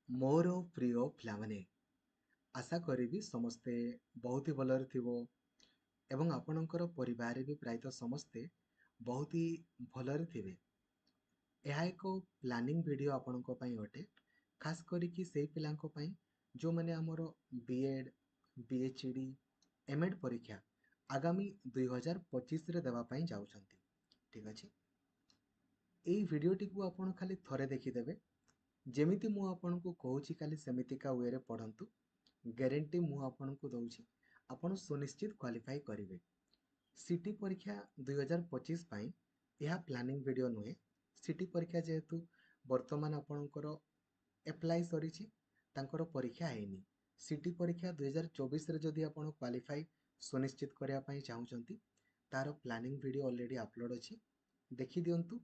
ମୋର ପ୍ରିୟ ପିଲାମାନେ, ଆଶା କରିବି ସମସ୍ତେ ବହୁତ ହି ଭଲରେ ଥିବ ଏବଂ ଆପଣଙ୍କର ପରିବାରରେ ବି ପ୍ରାୟତଃ ସମସ୍ତେ ବହୁତ ହି ଭଲରେ ଥିବେ। ଏହା ଏକ ପ୍ଲାନିଂ ଭିଡ଼ିଓ ଆପଣଙ୍କ ପାଇଁ ଅଟେ, ଖାସ କରିକି ସେଇ ପିଲାଙ୍କ ପାଇଁ ଯେଉଁମାନେ ଆମର ବିଏଡ୍, ବିଏଚ୍ଡି, ଏମ୍ଏଡ୍ ପରୀକ୍ଷା ଆଗାମୀ 2025ରେ ଦେବା ପାଇଁ ଯାଉଛନ୍ତି। ଠିକ୍ ଅଛି, ଏଇ ଭିଡ଼ିଓଟିକୁ ଆପଣ ଖାଲି ଥରେ ଦେଖିଦେବେ। ଯେମିତି ମୁଁ ଆପଣଙ୍କୁ କହୁଛି ଖାଲି ସେମିତିକା ୱେରେ ପଢ଼ନ୍ତୁ। ଗ୍ୟାରେଣ୍ଟି ମୁଁ ଆପଣଙ୍କୁ ଦେଉଛି, ଆପଣ ସୁନିଶ୍ଚିତ କ୍ୱାଲିଫାଇ କରିବେ। ସିଟି ପରୀକ୍ଷା 2025 ପାଇଁ ଏହା ପ୍ଲାନିଂ ଭିଡ଼ିଓ ନୁହେଁ। ସିଟି ପରୀକ୍ଷା ଯେହେତୁ ବର୍ତ୍ତମାନ ଆପଣଙ୍କର ଏପ୍ଲାଇ ସରିଛି, ତାଙ୍କର ପରୀକ୍ଷା ହେଇନି। ସିଟି ପରୀକ୍ଷା 2024ରେ ଯଦି ଆପଣ କ୍ୱାଲିଫାଇ ସୁନିଶ୍ଚିତ କରିବା ପାଇଁ ଚାହୁଁଛନ୍ତି, ତାର ପ୍ଲାନିଂ ଭିଡ଼ିଓ ଅଲରେଡ଼ି ଅପଲୋଡ଼ ଅଛି, ଦେଖିଦିଅନ୍ତୁ।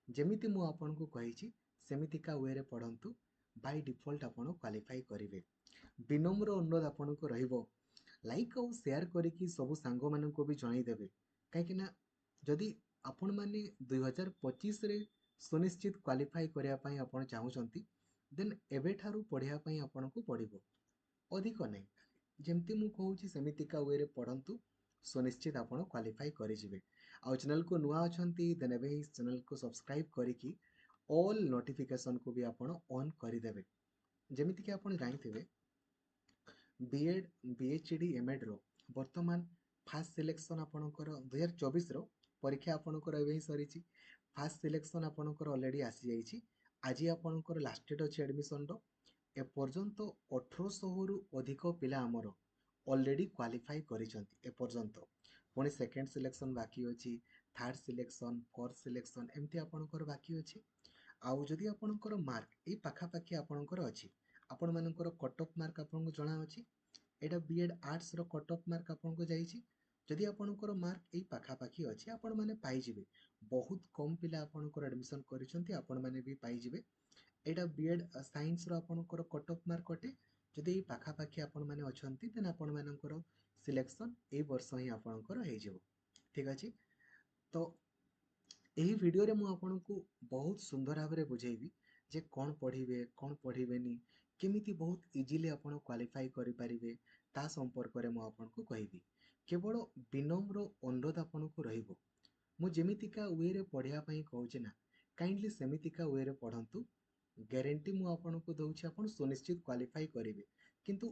ଯେମିତି ମୁଁ ଆପଣଙ୍କୁ କହିଛି ସେମିତିକା ୱେରେ ପଢ଼ନ୍ତୁ। ବାଇ ଡିଫଲ୍ଟ ଆପଣ କ୍ୱାଲିଫାଇ କରିବେ। ବିନମ୍ର ଅନୁରୋଧ ଆପଣଙ୍କୁ ରହିବ, ଲାଇକ୍ ଆଉ ସେୟାର କରିକି ସବୁ ସାଙ୍ଗମାନଙ୍କୁ ବି ଜଣାଇଦେବେ। କାହିଁକିନା ଯଦି ଆପଣମାନେ 2025ରେ ସୁନିଶ୍ଚିତ କ୍ୱାଲିଫାଇ କରିବା ପାଇଁ ଆପଣ ଚାହୁଁଛନ୍ତି, ଦେନ୍ ଏବେଠାରୁ ପଢ଼ିବା ପାଇଁ ଆପଣଙ୍କୁ ପଡ଼ିବ। ଅଧିକ ନାହିଁ, ଯେମିତି ମୁଁ କହୁଛି ସେମିତିକା ୱେରେ ପଢ଼ନ୍ତୁ, ସୁନିଶ୍ଚିତ ଆପଣ କ୍ୱାଲିଫାଇ କରିଯିବେ। ଆଉ ଚ୍ୟାନେଲକୁ ନୂଆ ଅଛନ୍ତି, ଦେନ୍ ଏବେ ହିଁ ଚ୍ୟାନେଲକୁ ସବସ୍କ୍ରାଇବ୍ କରିକି ଅଲ୍ ନୋଟିଫିକେସନକୁ ବି ଆପଣ ଅନ୍ କରିଦେବେ। ଯେମିତିକି ଆପଣ ଜାଣିଥିବେ, ବିଏଡ୍, ବିଏଚ୍ଡି, ଏମ୍ଏଡ୍ର ବର୍ତ୍ତମାନ ଫାର୍ଷ୍ଟ ସିଲେକ୍ସନ୍ ଆପଣଙ୍କର 2024ର ପରୀକ୍ଷା ଆପଣଙ୍କର ଏବେ ହିଁ ସରିଛି। ଫାର୍ଷ୍ଟ ସିଲେକ୍ସନ୍ ଆପଣଙ୍କର ଅଲରେଡ଼ି ଆସିଯାଇଛି। ଆଜି ଆପଣଙ୍କର ଲାଷ୍ଟ ଡେଟ୍ ଅଛି ଆଡ଼ମିସନର। ଏପର୍ଯ୍ୟନ୍ତ 1800ରୁ ଅଧିକ ପିଲା ଆମର ଅଲରେଡ଼ି କ୍ୱାଲିଫାଇ କରିଛନ୍ତି ଏପର୍ଯ୍ୟନ୍ତ। ପୁଣି ସେକେଣ୍ଡ ସିଲେକ୍ସନ୍ ବାକି ଅଛି, ଥାର୍ଡ଼ ସିଲେକ୍ସନ୍, ଫୋର୍ଥ ସିଲେକ୍ସନ୍ ଏମିତି ଆପଣଙ୍କର ବାକି ଅଛି। ଆଉ ଯଦି ଆପଣଙ୍କର ମାର୍କ ଏଇ ପାଖାପାଖି ଆପଣଙ୍କର ଅଛି, ଆପଣମାନଙ୍କର କଟ୍ ଅଫ୍ ମାର୍କ ଆପଣଙ୍କୁ ଜଣାଅଛି, ଏଇଟା ବିଏଡ୍ ଆର୍ଟ୍ସର କଟ୍ ଅଫ୍ ମାର୍କ ଆପଣଙ୍କୁ ଯାଇଛି। ଯଦି ଆପଣଙ୍କର ମାର୍କ ଏଇ ପାଖାପାଖି ଅଛି, ଆପଣମାନେ ପାଇଯିବେ। ବହୁତ କମ୍ ପିଲା ଆପଣଙ୍କର ଆଡ଼ମିସନ୍ କରିଛନ୍ତି, ଆପଣମାନେ ବି ପାଇଯିବେ। ଏଇଟା ବିଏଡ୍ ସାଇନ୍ସର ଆପଣଙ୍କର କଟ୍ ଅଫ୍ ମାର୍କ ଅଟେ। ଯଦି ଏଇ ପାଖାପାଖି ଆପଣମାନେ ଅଛନ୍ତି, ଦେନ୍ ଆପଣମାନଙ୍କର ସିଲେକ୍ସନ୍ ଏଇ ବର୍ଷ ହିଁ ଆପଣଙ୍କର ହେଇଯିବ। ଠିକ୍ ଅଛି, ତ ଏହି ଭିଡ଼ିଓରେ ମୁଁ ଆପଣଙ୍କୁ ବହୁତ ସୁନ୍ଦର ଭାବରେ ବୁଝେଇବି ଯେ କ'ଣ ପଢ଼ିବେ, କ'ଣ ପଢ଼ିବେନି, କେମିତି ବହୁତ ଇଜିଲି ଆପଣ କ୍ୱାଲିଫାଇ କରିପାରିବେ, ତା ସମ୍ପର୍କରେ ମୁଁ ଆପଣଙ୍କୁ କହିବି। କେବଳ ବିନମ୍ର ଅନୁରୋଧ ଆପଣଙ୍କୁ ରହିବ, ମୁଁ ଯେମିତିକା ୱେରେ ପଢ଼ିବା ପାଇଁ କହୁଛି ନା, କାଇଣ୍ଡଲି ସେମିତିକା ୱେରେ ପଢ଼ନ୍ତୁ। ଗ୍ୟାରେଣ୍ଟି ମୁଁ ଆପଣଙ୍କୁ ଦେଉଛି, ଆପଣ ସୁନିଶ୍ଚିତ କ୍ୱାଲିଫାଇ କରିବେ। କିନ୍ତୁ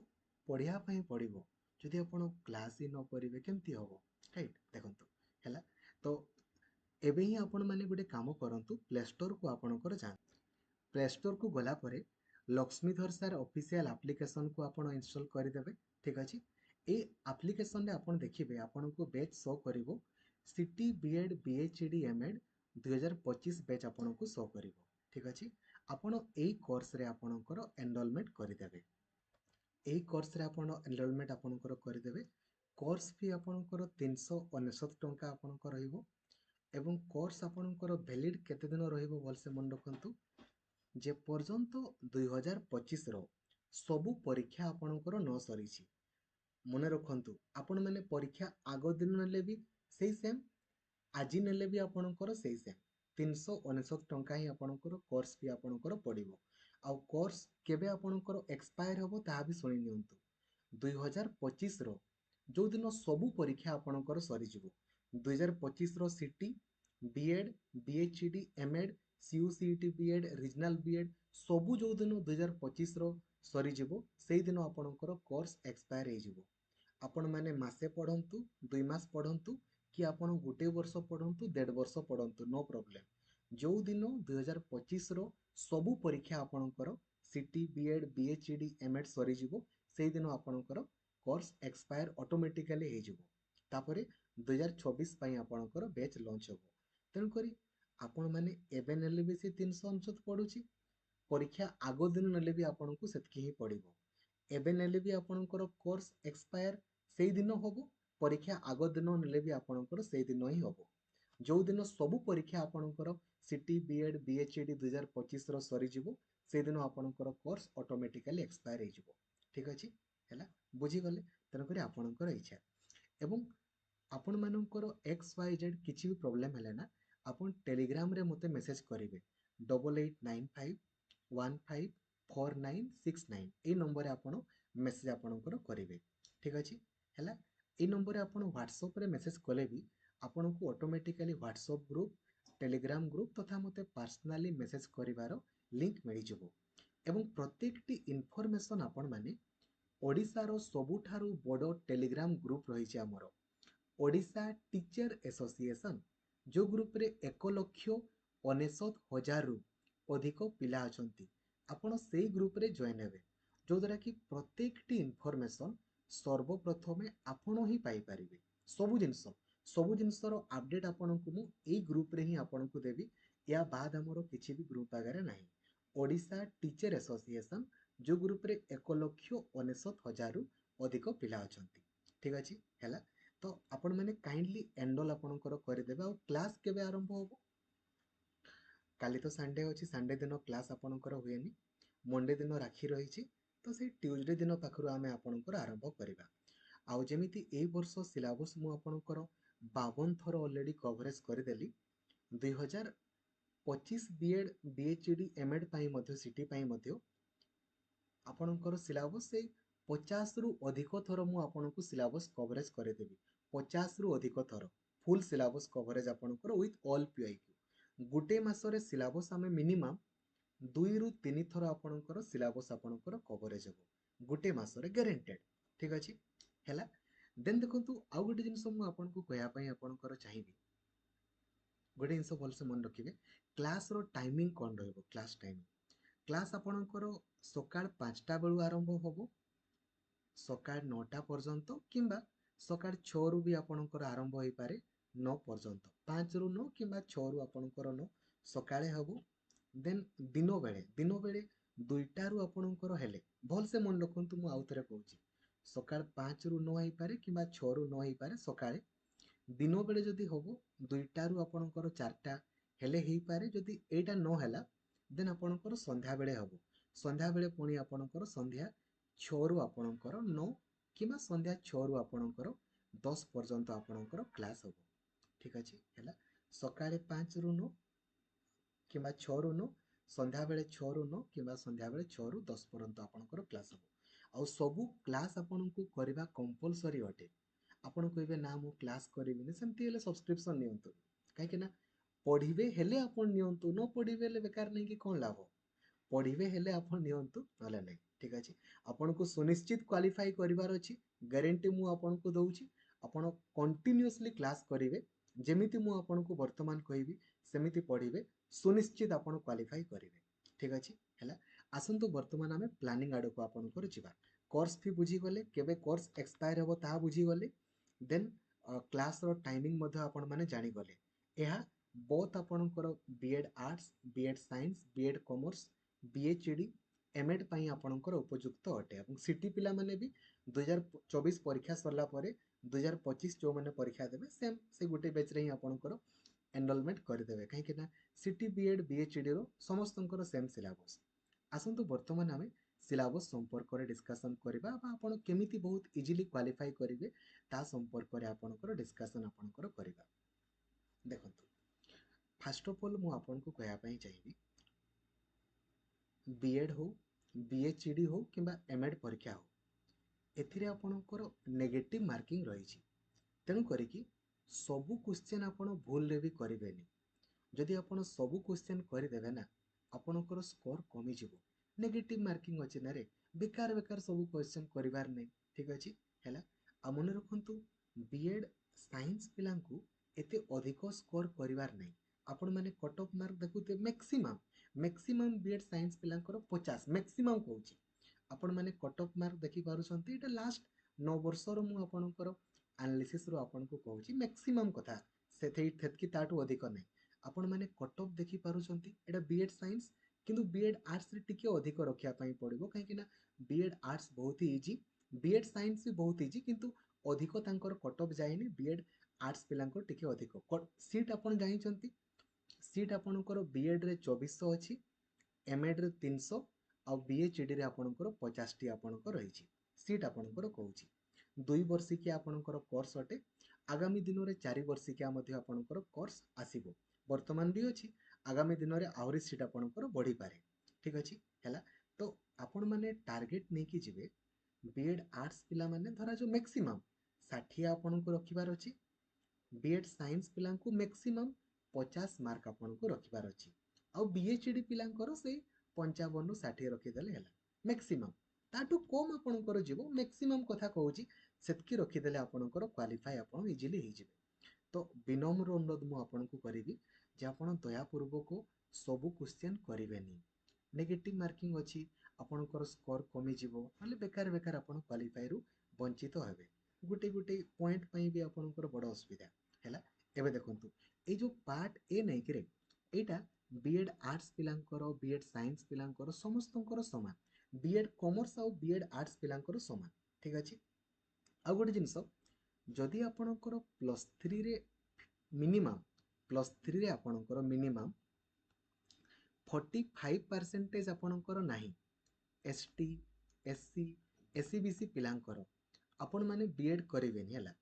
ପଢ଼ିବା ପାଇଁ ପଡ଼ିବ। ଯଦି ଆପଣ କ୍ଲାସ୍ ହିଁ ନ କରିବେ କେମିତି ହେବ, ରାଇଟ୍? ଦେଖନ୍ତୁ ହେଲା, ତ ଏବେ ହିଁ ଆପଣମାନେ ଗୋଟେ କାମ କରନ୍ତୁ, ପ୍ଲେ ଷ୍ଟୋରକୁ ଆପଣଙ୍କର ଯାଆନ୍ତୁ। ପ୍ଲେ ଷ୍ଟୋରକୁ ଗଲା ପରେ ଲକ୍ଷ୍ମୀଧର ସାର୍ ଅଫିସିଆଲ୍ ଆପ୍ଲିକେସନକୁ ଆପଣ ଇନଷ୍ଟଲ୍ କରିଦେବେ। ଠିକ୍ ଅଛି, ଏଇ ଆପ୍ଲିକେସନରେ ଆପଣ ଦେଖିବେ ଆପଣଙ୍କୁ ବେଚ୍ ଶୋ କରିବ, city, BEd, BHD, MEd 2025 batch ଆପଣଙ୍କୁ ଶୋ କରିବ। ଠିକ୍ ଅଛି, ଆପଣ ଏଇ କୋର୍ସରେ ଆପଣଙ୍କର ଏନରୋଲମେଣ୍ଟ କରିଦେବେ। ଏଇ କୋର୍ସରେ ଆପଣ ଏନରୋଲମେଣ୍ଟ ଆପଣଙ୍କର କରିଦେବେ। କୋର୍ସ ଫି ଆପଣଙ୍କର 399 ଟଙ୍କା ଆପଣଙ୍କର ରହିବ। ଏବଂ କୋର୍ସ ଆପଣଙ୍କର ଭ୍ୟାଲିଡ୍ କେତେ ଦିନ ରହିବ ଭଲସେ ମନେ ରଖନ୍ତୁ, ଯେ ପର୍ଯ୍ୟନ୍ତ 2025ର ସବୁ ପରୀକ୍ଷା ଆପଣଙ୍କର ନ ସରିଛି। ମନେ ରଖନ୍ତୁ, ଆପଣମାନେ ପରୀକ୍ଷା ଆଗ ଦିନ ନେଲେ ବି ସେଇ ସେମ୍, ଆଜି ନେଲେ ବି ଆପଣଙ୍କର ସେଇ ସେମ୍। 399 ଟଙ୍କା ହିଁ ଆପଣଙ୍କର କୋର୍ସ ଫି ଆପଣଙ୍କର ପଡ଼ିବ। ଆଉ କୋର୍ସ କେବେ ଆପଣଙ୍କର ଏକ୍ସପାୟାର ହେବ ତାହା ବି ଶୁଣି ନିଅନ୍ତୁ, 2025ର ଯେଉଁଦିନ ସବୁ ପରୀକ୍ଷା ଆପଣଙ୍କର ସରିଯିବ। 2025ର CT, BEd, BHD, MEd, CUCET BEd, regional BEd ସବୁ ଯେଉଁଦିନ 2025ର ସରିଯିବ, ସେଇଦିନ ଆପଣଙ୍କର କୋର୍ସ ଏକ୍ସପାୟାର ହେଇଯିବ। ଆପଣମାନେ ମାସେ ପଢ଼ନ୍ତୁ, 2 ମାସ ପଢ଼ନ୍ତୁ, କି ଆପଣ ଗୋଟେ ବର୍ଷ ପଢ଼ନ୍ତୁ, 1.5 ବର୍ଷ ପଢ଼ନ୍ତୁ, ନୋ ପ୍ରୋବ୍ଲେମ୍। ଯେଉଁଦିନ 2025ର ସବୁ ପରୀକ୍ଷା ଆପଣଙ୍କର ସିଟି, ବିଏଡ୍, ବିଏଚ୍ଡି, ଏମ୍ଏଡ୍ ସରିଯିବ, ସେଇଦିନ ଆପଣଙ୍କର କୋର୍ସ ଏକ୍ସପାୟାର ଅଟୋମେଟିକାଲି ହେଇଯିବ। ତାପରେ 2026 ପାଇଁ ଆପଣଙ୍କର ବେଚ୍ ଲଞ୍ଚ ହେବ। ତେଣୁକରି ଆପଣମାନେ ଏବେ ନେଲେ ବି ସେ 399 ପଡ଼ୁଛି, ପରୀକ୍ଷା ଆଗ ଦିନ ନେଲେ ବି ଆପଣଙ୍କୁ ସେତିକି ହିଁ ପଡ଼ିବ। ଏବେ ନେଲେ ବି ଆପଣଙ୍କର କୋର୍ସ ଏକ୍ସପାୟାର ସେଇଦିନ ହେବ, ପରୀକ୍ଷା ଆଗ ଦିନ ନେଲେ ବି ଆପଣଙ୍କର ସେଇଦିନ ହିଁ ହେବ। ଯେଉଁଦିନ ସବୁ ପରୀକ୍ଷା ଆପଣଙ୍କର ସିଟି, ବିଏଡ୍, ବିଏଚ୍ଡି 2025ର ସରିଯିବ, ସେଇଦିନ ଆପଣଙ୍କର କୋର୍ସ ଅଟୋମେଟିକାଲି ଏକ୍ସପାୟାର ହେଇଯିବ। ଠିକ୍ ଅଛି, ହେଲା, ବୁଝିଗଲେ? ତେଣୁକରି ଆପଣଙ୍କର ଇଚ୍ଛା। ଏବଂ ଆପଣମାନଙ୍କର XYZ କିଛି ବି ପ୍ରୋବ୍ଲେମ୍ ହେଲେ ନା, ଆପଣ ଟେଲିଗ୍ରାମରେ ମୋତେ ମେସେଜ୍ କରିବେ, 889515 4969 এই নম্বরে ଆପଣ মেসେଜ ଆପଣଙ୍କର କରିବେ। ঠিক ଅଛି ହେଲା। এই নম্বরে ଆପଣ ହ୍ୱାଟ୍ସଆପ୍ରେ ମେସେଜ କଲେ ବି ଆପଣଙ୍କୁ automatically WhatsApp group, Telegram group ତଥା ମୋତେ ପର୍ସନାଲି ମେସେଜ କରିବାର ଲିଙ୍କ ମିଳିଯିବ। ଏବଂ ପ୍ରତ୍ୟେକଟି ଇନଫର୍ମେସନ୍ ଆପଣମାନେ ଓଡ଼ିଶାର ସବୁଠାରୁ ବଡ଼ ଟେଲିଗ୍ରାମ ଗ୍ରୁପ୍ ରହିଛି ଆମର ଓଡ଼ିଶା ଟିଚର ଆସୋସିଏସନ୍, ଯେଉଁ ଗ୍ରୁପ୍ରେ 1,69,000ରୁ ଅଧିକ ପିଲା ଅଛନ୍ତି। ଆପଣ ସେଇ ଗ୍ରୁପ୍ରେ ଜଏନ୍ ହେବେ, ଯେଉଁଦ୍ୱାରା କି ପ୍ରତ୍ୟେକଟି ଇନଫର୍ମେସନ୍ ସର୍ବପ୍ରଥମେ ଆପଣ ହିଁ ପାଇପାରିବେ। ସବୁ ଜିନିଷର ଅପଡେଟ୍ ଆପଣଙ୍କୁ ମୁଁ ଏଇ ଗ୍ରୁପ୍ରେ ହିଁ ଆପଣଙ୍କୁ ଦେବି। ୟା ବାଦ ଆମର କିଛି ବି ଗ୍ରୁପ୍ ଆଗରେ ନାହିଁ। ଓଡ଼ିଶା ଟିଚର ଆସୋସିଏସନ୍, ଯେଉଁ ଗ୍ରୁପ୍ରେ 1,69,000ରୁ ଅଧିକ ପିଲା ଅଛନ୍ତି। ଠିକ୍ ଅଛି ହେଲା। ତ ଆପଣମାନେ କାଇଣ୍ଡଲି ଏନରୋଲ୍ ଆପଣଙ୍କର କରିଦେବେ। ଆଉ କ୍ଲାସ୍ କେବେ ଆରମ୍ଭ ହେବ? କାଲି ତ ସଣ୍ଡେ ଅଛି, ସଣ୍ଡେ ଦିନ କ୍ଲାସ୍ ଆପଣଙ୍କର ହୁଏନି। ମଣ୍ଡେ ଦିନ ରାକ୍ଷୀ ରହିଛି, ତ ସେଇ ଟ୍ୟୁଜଡେ ଦିନ ପାଖରୁ ଆମେ ଆପଣଙ୍କର ଆରମ୍ଭ କରିବା। ଆଉ ଯେମିତି ଏଇ ବର୍ଷ ସିଲାବସ୍ ମୁଁ ଆପଣଙ୍କର 52 ଥର ଅଲରେଡ଼ି କଭରେଜ କରିଦେଲି। 2025 ବିଏଡ୍, ବିଏଚ୍ଡି, ଏମ୍ଏଡ୍ ପାଇଁ ମଧ୍ୟ, ସିଟି ପାଇଁ ମଧ୍ୟ ଆପଣଙ୍କର ସିଲାବସ୍ ସେଇ 50ରୁ ଅଧିକ ଥର ମୁଁ ଆପଣଙ୍କୁ ସିଲାବସ୍ କଭରେଜ କରିଦେବି। 50ରୁ ଅଧିକ ଥର ଫୁଲ୍ ସିଲାବସ୍ କଭରେଜ ଆପଣଙ୍କର ୱିଥ୍ ଅଲ୍ PIQ। ଗୋଟେ ମାସରେ ସିଲାବସ୍ ଆମେ ମିନିମମ୍ 2ରୁ 3 ଥର ଆପଣଙ୍କର ସିଲାବସ୍ ଆପଣଙ୍କର କଭରେଜ ହେବ ଗୋଟେ ମାସରେ, ଗ୍ୟାରେଣ୍ଟେଡ୍। ଠିକ୍ ଅଛି ହେଲା। ଦେନ୍ ଦେଖନ୍ତୁ, ଆଉ ଗୋଟେ ଜିନିଷ ମୁଁ ଆପଣଙ୍କୁ କହିବା ପାଇଁ ଆପଣଙ୍କର ଚାହିଁବି। ଗୋଟେ ଜିନିଷ ଭଲସେ ମନେ ରଖିବେ, କ୍ଲାସ୍ର ଟାଇମିଂ କ'ଣ ରହିବ? କ୍ଲାସ୍ ଟାଇମିଂ, କ୍ଲାସ୍ ଆପଣଙ୍କର ସକାଳ 5ଟା ବେଳୁ ଆରମ୍ଭ ହେବ, ସକାଳ 9ଟା ପର୍ଯ୍ୟନ୍ତ, କିମ୍ବା ସକାଳ 6ରୁ ବି ଆପଣଙ୍କର ଆରମ୍ଭ ହୋଇପାରେ 9 ପର୍ଯ୍ୟନ୍ତ। 5ରୁ 9 କିମ୍ବା 6ରୁ ଆପଣଙ୍କର 9 ସକାଳେ ହେବ। ଦେନ୍ ଦିନବେଳେ 2ଟାରୁ ଆପଣଙ୍କର ହେଲେ, ଭଲସେ ମନେ ରଖନ୍ତୁ, ମୁଁ ଆଉ ଥରେ କହୁଛି, ସକାଳ 5ରୁ 9 ହେଇପାରେ କିମ୍ବା 6ରୁ 9 ହେଇପାରେ ସକାଳେ। ଦିନବେଳେ ଯଦି ହେବ 2ଟାରୁ ଆପଣଙ୍କର 4ଟା ହେଲେ ହେଇପାରେ। ଯଦି ଏଇଟା ନ ହେଲା ଦେନ୍ ଆପଣଙ୍କର ସନ୍ଧ୍ୟାବେଳେ ହେବ। ସନ୍ଧ୍ୟାବେଳେ ପୁଣି ଆପଣଙ୍କର ସନ୍ଧ୍ୟା 6ରୁ ଆପଣଙ୍କର 9 କିମ୍ବା ସନ୍ଧ୍ୟା 6ରୁ ଆପଣଙ୍କର 10 ପର୍ଯ୍ୟନ୍ତ ଆପଣଙ୍କର କ୍ଲାସ୍ ହେବ। ଠିକ୍ ଅଛି ହେଲା। ସକାଳେ 5ରୁ 9 କିମ୍ବା 6ରୁ 9, ସନ୍ଧ୍ୟାବେଳେ 6ରୁ 9 କିମ୍ବା ସନ୍ଧ୍ୟାବେଳେ 6ରୁ 10 ପର୍ଯ୍ୟନ୍ତ ଆପଣଙ୍କର କ୍ଲାସ୍ ହେବ। ଆଉ ସବୁ କ୍ଲାସ୍ ଆପଣଙ୍କୁ କରିବା କମ୍ପଲସରି ଅଟେ। ଆପଣ କହିବେ ନା ମୁଁ କ୍ଲାସ୍ କରିବିନି, ସେମିତି ହେଲେ ସବସ୍କ୍ରିପସନ୍ ନିଅନ୍ତୁ। କାହିଁକିନା ପଢ଼ିବେ ହେଲେ ଆପଣ ନିଅନ୍ତୁ, ନ ପଢ଼ିବେ ହେଲେ ବେକାର ନେଇକି କ'ଣ ଲାଭ? ପଢ଼ିବେ ହେଲେ ଆପଣ ନିଅନ୍ତୁ, ନହେଲେ ନାହିଁ। ଠିକ୍ ଅଛି। ଆପଣଙ୍କୁ ସୁନିଶ୍ଚିତ କ୍ୱାଲିଫାଇ କରିବାର ଅଛି, ଗ୍ୟାରେଣ୍ଟି ମୁଁ ଆପଣଙ୍କୁ ଦେଉଛି। ଆପଣ କଣ୍ଟିନ୍ୟୁଅସଲି କ୍ଲାସ୍ କରିବେ, ଯେମିତି ମୁଁ ଆପଣଙ୍କୁ ବର୍ତ୍ତମାନ କହିବି ସେମିତି ପଢ଼ିବେ, ସୁନିଶ୍ଚିତ ଆପଣ କ୍ୱାଲିଫାଇ କରିବେ। ଠିକ୍ ଅଛି ହେଲା। ଆସନ୍ତୁ ବର୍ତ୍ତମାନ ଆମେ ପ୍ଲାନିଂ ଆଡ଼କୁ ଆପଣଙ୍କର ଯିବା। କୋର୍ସ ଫି ବୁଝିଗଲେ, କେବେ କୋର୍ସ ଏକ୍ସପାୟାର ହେବ ତାହା ବୁଝିଗଲେ। ଦେନ୍ କ୍ଲାସ୍ର ଟାଇମିଂ ମଧ୍ୟ ଆପଣମାନେ ଜାଣିଗଲେ। ଏହା ବୋଥ୍ ଆପଣଙ୍କର BEd arts, BEd science, BEd commerce, BHD, MEd ପାଇଁ ଆପଣଙ୍କର ଉପଯୁକ୍ତ ଅଟେ। ଏବଂ ସିଟି ପିଲାମାନେ ବି 2024 ପରୀକ୍ଷା ସରିଲା ପରେ 2025 ଯେଉଁମାନେ ପରୀକ୍ଷା ଦେବେ ସେମ୍ ସେ ଗୋଟେ ବ୍ୟାଚ୍ରେ ହିଁ ଆପଣଙ୍କର ଏନରୋଲମେଣ୍ଟ କରିଦେବେ, କାହିଁକିନା ସିଟି, ବିଏଡ୍, ବିଏଚ୍ଡିର ସମସ୍ତଙ୍କର ସେମ୍ ସିଲାବସ୍। ଆସନ୍ତୁ ବର୍ତ୍ତମାନ ଆମେ ସିଲାବସ୍ ସମ୍ପର୍କରେ ଡିସ୍କସନ୍ କରିବା, ବା ଆପଣ କେମିତି ବହୁତ ଇଜିଲି କ୍ୱାଲିଫାଇ କରିବେ ତା ସମ୍ପର୍କରେ ଆପଣଙ୍କର ଡିସ୍କସନ୍ ଆପଣଙ୍କର କରିବା। ଦେଖନ୍ତୁ, ଫାଷ୍ଟ ଅଫ୍ ଅଲ୍ ମୁଁ ଆପଣଙ୍କୁ କହିବା ପାଇଁ ଚାହିଁବି, ବିଏଡ୍ ହଉ, ବିଏଚ୍ଡି ହଉ କିମ୍ବା ଏମ୍ଏଡ୍ ପରୀକ୍ଷା ହଉ, ଏଥିରେ ଆପଣଙ୍କର ନେଗେଟିଭ୍ ମାର୍କିଂ ରହିଛି। ତେଣୁ କରିକି ସବୁ କ୍ୱେଶ୍ଚନ୍ ଆପଣ ଭୁଲରେ ବି କରିବେନି। ଯଦି ଆପଣ ସବୁ କ୍ୱେଶ୍ଚନ୍ କରିଦେବେ ନା, ଆପଣଙ୍କର ସ୍କୋର କମିଯିବ। ନେଗେଟିଭ୍ ମାର୍କିଂ ଅଛି ନା ରେ, ବେକାର ସବୁ କ୍ୱେଶ୍ଚନ୍ କରିବାର ନାହିଁ। ଠିକ୍ ଅଛି ହେଲା। ଆଉ ମନେ ରଖନ୍ତୁ, ବିଏଡ୍ ସାଇନ୍ସ ପିଲାଙ୍କୁ ଏତେ ଅଧିକ ସ୍କୋର କରିବାର ନାହିଁ। ଆପଣମାନେ କଟ୍ ଅଫ୍ ମାର୍କ ଦେଖୁଥିବେ, ମ୍ୟାକ୍ସିମମ୍ ବିଏଡ୍ ସାଇନ୍ସ ପିଲାଙ୍କର 50, ମ୍ୟାକ୍ସିମମ୍ କହୁଛି। ଆପଣମାନେ କଟ୍ ଅଫ୍ ମାର୍କ ଦେଖିପାରୁଛନ୍ତି, ଏଇଟା ଲାଷ୍ଟ 9 ବର୍ଷର ମୁଁ ଆପଣଙ୍କର ଆନାଲିସିସ୍ରୁ ଆପଣଙ୍କୁ କହୁଛି, ମ୍ୟାକ୍ସିମମ୍ କଥା, ସେତିକି ତାଠୁ ଅଧିକ ନାହିଁ। ଆପଣମାନେ କଟ୍ ଅଫ୍ ଦେଖିପାରୁଛନ୍ତି, ଏଇଟା ବିଏଡ୍ ସାଇନ୍ସ, କିନ୍ତୁ ବିଏଡ୍ ଆର୍ଟ୍ସରେ ଟିକେ ଅଧିକ ରଖିବା ପାଇଁ ପଡ଼ିବ, କାହିଁକିନା ବିଏଡ୍ ଆର୍ଟ୍ସ ବହୁତ ଇଜି, ବିଏଡ୍ ସାଇନ୍ସ ବି ବହୁତ ଇଜି, କିନ୍ତୁ ଅଧିକ ତାଙ୍କର କଟ୍ ଅଫ୍ ଯାଇନି। ବିଏଡ୍ ଆର୍ଟ୍ସ ପିଲାଙ୍କର ଟିକେ ଅଧିକ ସିଟ୍ ଆପଣ ଜାଣିଛନ୍ତି। ସିଟ୍ ଆପଣଙ୍କର ବିଏଡ୍ରେ 2400 ଅଛି, ଏମ୍ଏଡ୍ରେ 300, ଆଉ ବିଏଚ୍ଡିରେ ଆପଣଙ୍କର 50ଟି ଆପଣଙ୍କର ରହିଛି ସିଟ୍। ଆପଣଙ୍କର କହୁଛି 2 ବର୍ଷିକିଆ ଆପଣଙ୍କର କୋର୍ସ ଅଟେ। ଆଗାମୀ ଦିନରେ 4 ବର୍ଷିକିଆ ମଧ୍ୟ ଆପଣଙ୍କର କୋର୍ସ ଆସିବ। ବର୍ତ୍ତମାନ ବି ଅଛି, ଆଗାମୀ ଦିନରେ ଆହୁରି ସିଟ୍ ଆପଣଙ୍କର ବଢ଼ିପାରେ। ଠିକ୍ ଅଛି ହେଲା। ତ माने टार्गेट नहीं कि जिवे बीएड आर्ट्स पिला माने धरा जो मैक्सिमम 60 आपन को रखिबार अछि बीएड साइंस पिला को मैक्सिमम 50 मार्क आपन को रखिबार अछि आ बीएचडी पिलांकर से 55 रु 60 रखिदेले हैला मैक्सिमम ताटू कम आपनकर जीवो मैक्सिमम कथा कहूची सेतकी रखिदेले आपनकर क्वालिफाई आपन इजीली हो जिवे तो विनम्र अनुरोध मु आपनको करिवि जे आपन दयापूर्वक सबु क्वेश्चन करिवेनी नेगेटिव मार्किंग अछि आपनकर स्कोर कमी जीवो नले बेकार बेकार आपन क्वालिफाई रु वंचित हेबे गुटे गुटे पॉइंट पई भी आपनकर बड़ असुविधा हैला एबे देखंतु ए जो पार्ट ए नै कि एटा बीएड आर्ट्स पिलांकर बीएड साइंस पिलांकर समस्तंकर समान बीएड कॉमर्स आ बीएड आर्ट्स पिलांकर समान ठीक अछि आ गोटे जिंस जदि आपनकर +3 रे मिनिमम +3 रे आपनकर मिनिमम 45% आपनकर नाही एसटी एससी एससीबीसी पिलांकर आपण माने बीएड करेबेनी हला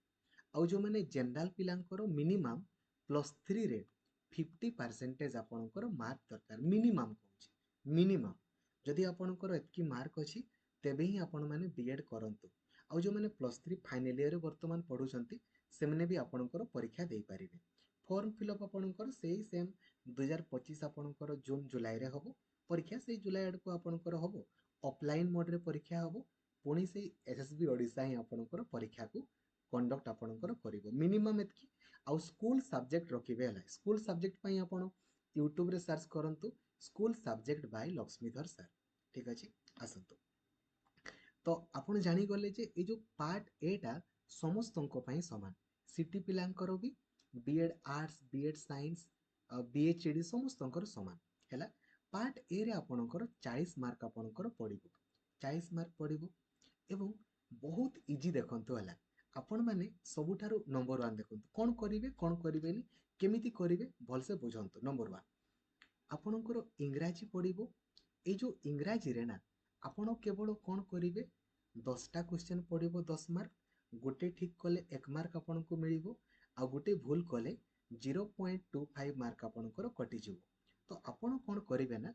आ जो माने जनरल पिलांकर मिनिमम +3 रे 50% आपनकर मार्क दरकार मिनिमम कहूची मिनिमम जदि आपनकर एतकी मार्क अछि तेबे ही आपण माने बीएड करंतु आ जो माने +3 फाइनल ईयर वर्तमान पढुचंती से माने भी आपनकर परीक्षा देई पारिबे फॉर्म फिलअप आपनकर सेही सेम 2025 आपनकर जून जुलाई रे हबो परीक्षा से जुलाई आड़ आपनकर हबो ऑफलाइन मोड रे परीक्षा हबो पुणी से एसएसबी ओडिशा ही आपनकर परीक्षा को कंडक्ट आपनकर करिवो मिनिमम एतकी आ स्कूल सब्जेक्ट रखिबे हला स्कूल सब्जेक्ट पई आपण यूट्यूब रे सर्च करंतु school subject by Laxmidhar sir ठीक अछि आसंतु तो आपण जानी गले जे ए जो पार्ट ए टा समस्तंको पई समान सिटी पिलांकर भी BEd arts BEd science BHD समस्तंकर समान हैला पार्ट ए रे आपणकर 40 मार्क आपणकर पड़िबो 40 मार्क पड़िबो एवं बहुत इजी देखंतु हला आपण माने सबुठारु नंबर 1 देखंतु कोन करिवेनी केमिति करिवे भलसे बुझंतु नंबर 1 आपणकर इंग्रजी पड़िबो ए जो इंग्रजी रे ना आपण केवल कोन करिवे 10टा क्वेश्चन पड़िबो 10 मार्क गोटे ठीक कले 1 मार्क आपनको मिलिबो आ गोटे भूल कले 0.25 मार्क आपणकर कटि जिवो तो आपण कोन करिवे ना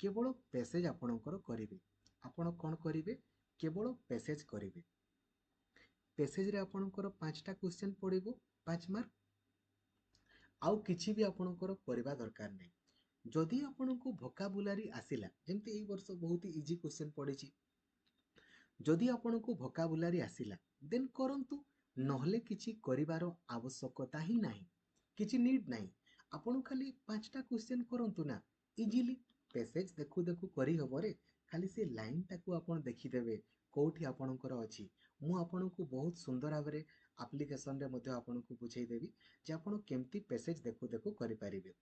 केवल पैसेज आपणकर करिवे आपण कोन करिवे केवल पैसेज करिवे पैसेज रे आपणकर 5टा क्वेश्चन पड़िबो 5 मार्क आउ किछि भी आपणकर करबा दरकार नै जदि आपनको वोकाबुलारी आसिला जेमति एई वर्ष बहुत इजी क्वेश्चन पड़िछि जदि आपनको वोकाबुलारी आसिला देन करंतु नहले किछि करिवार आवश्यकता ही नाही किछि नीड नाही आपण खाली 5टा क्वेश्चन करंतु ना इजीली पैसेज देखु देखु करी हबरे खाली से लाइन टाकू आपण देखि देबे कोठी आपणकर अछि मु आपनको बहुत सुंदर भाबरे एप्लीकेशन रे मध्ये आपनको बुझाई देबी जे आपण केमती पैसेज देखु देखु करि परिबे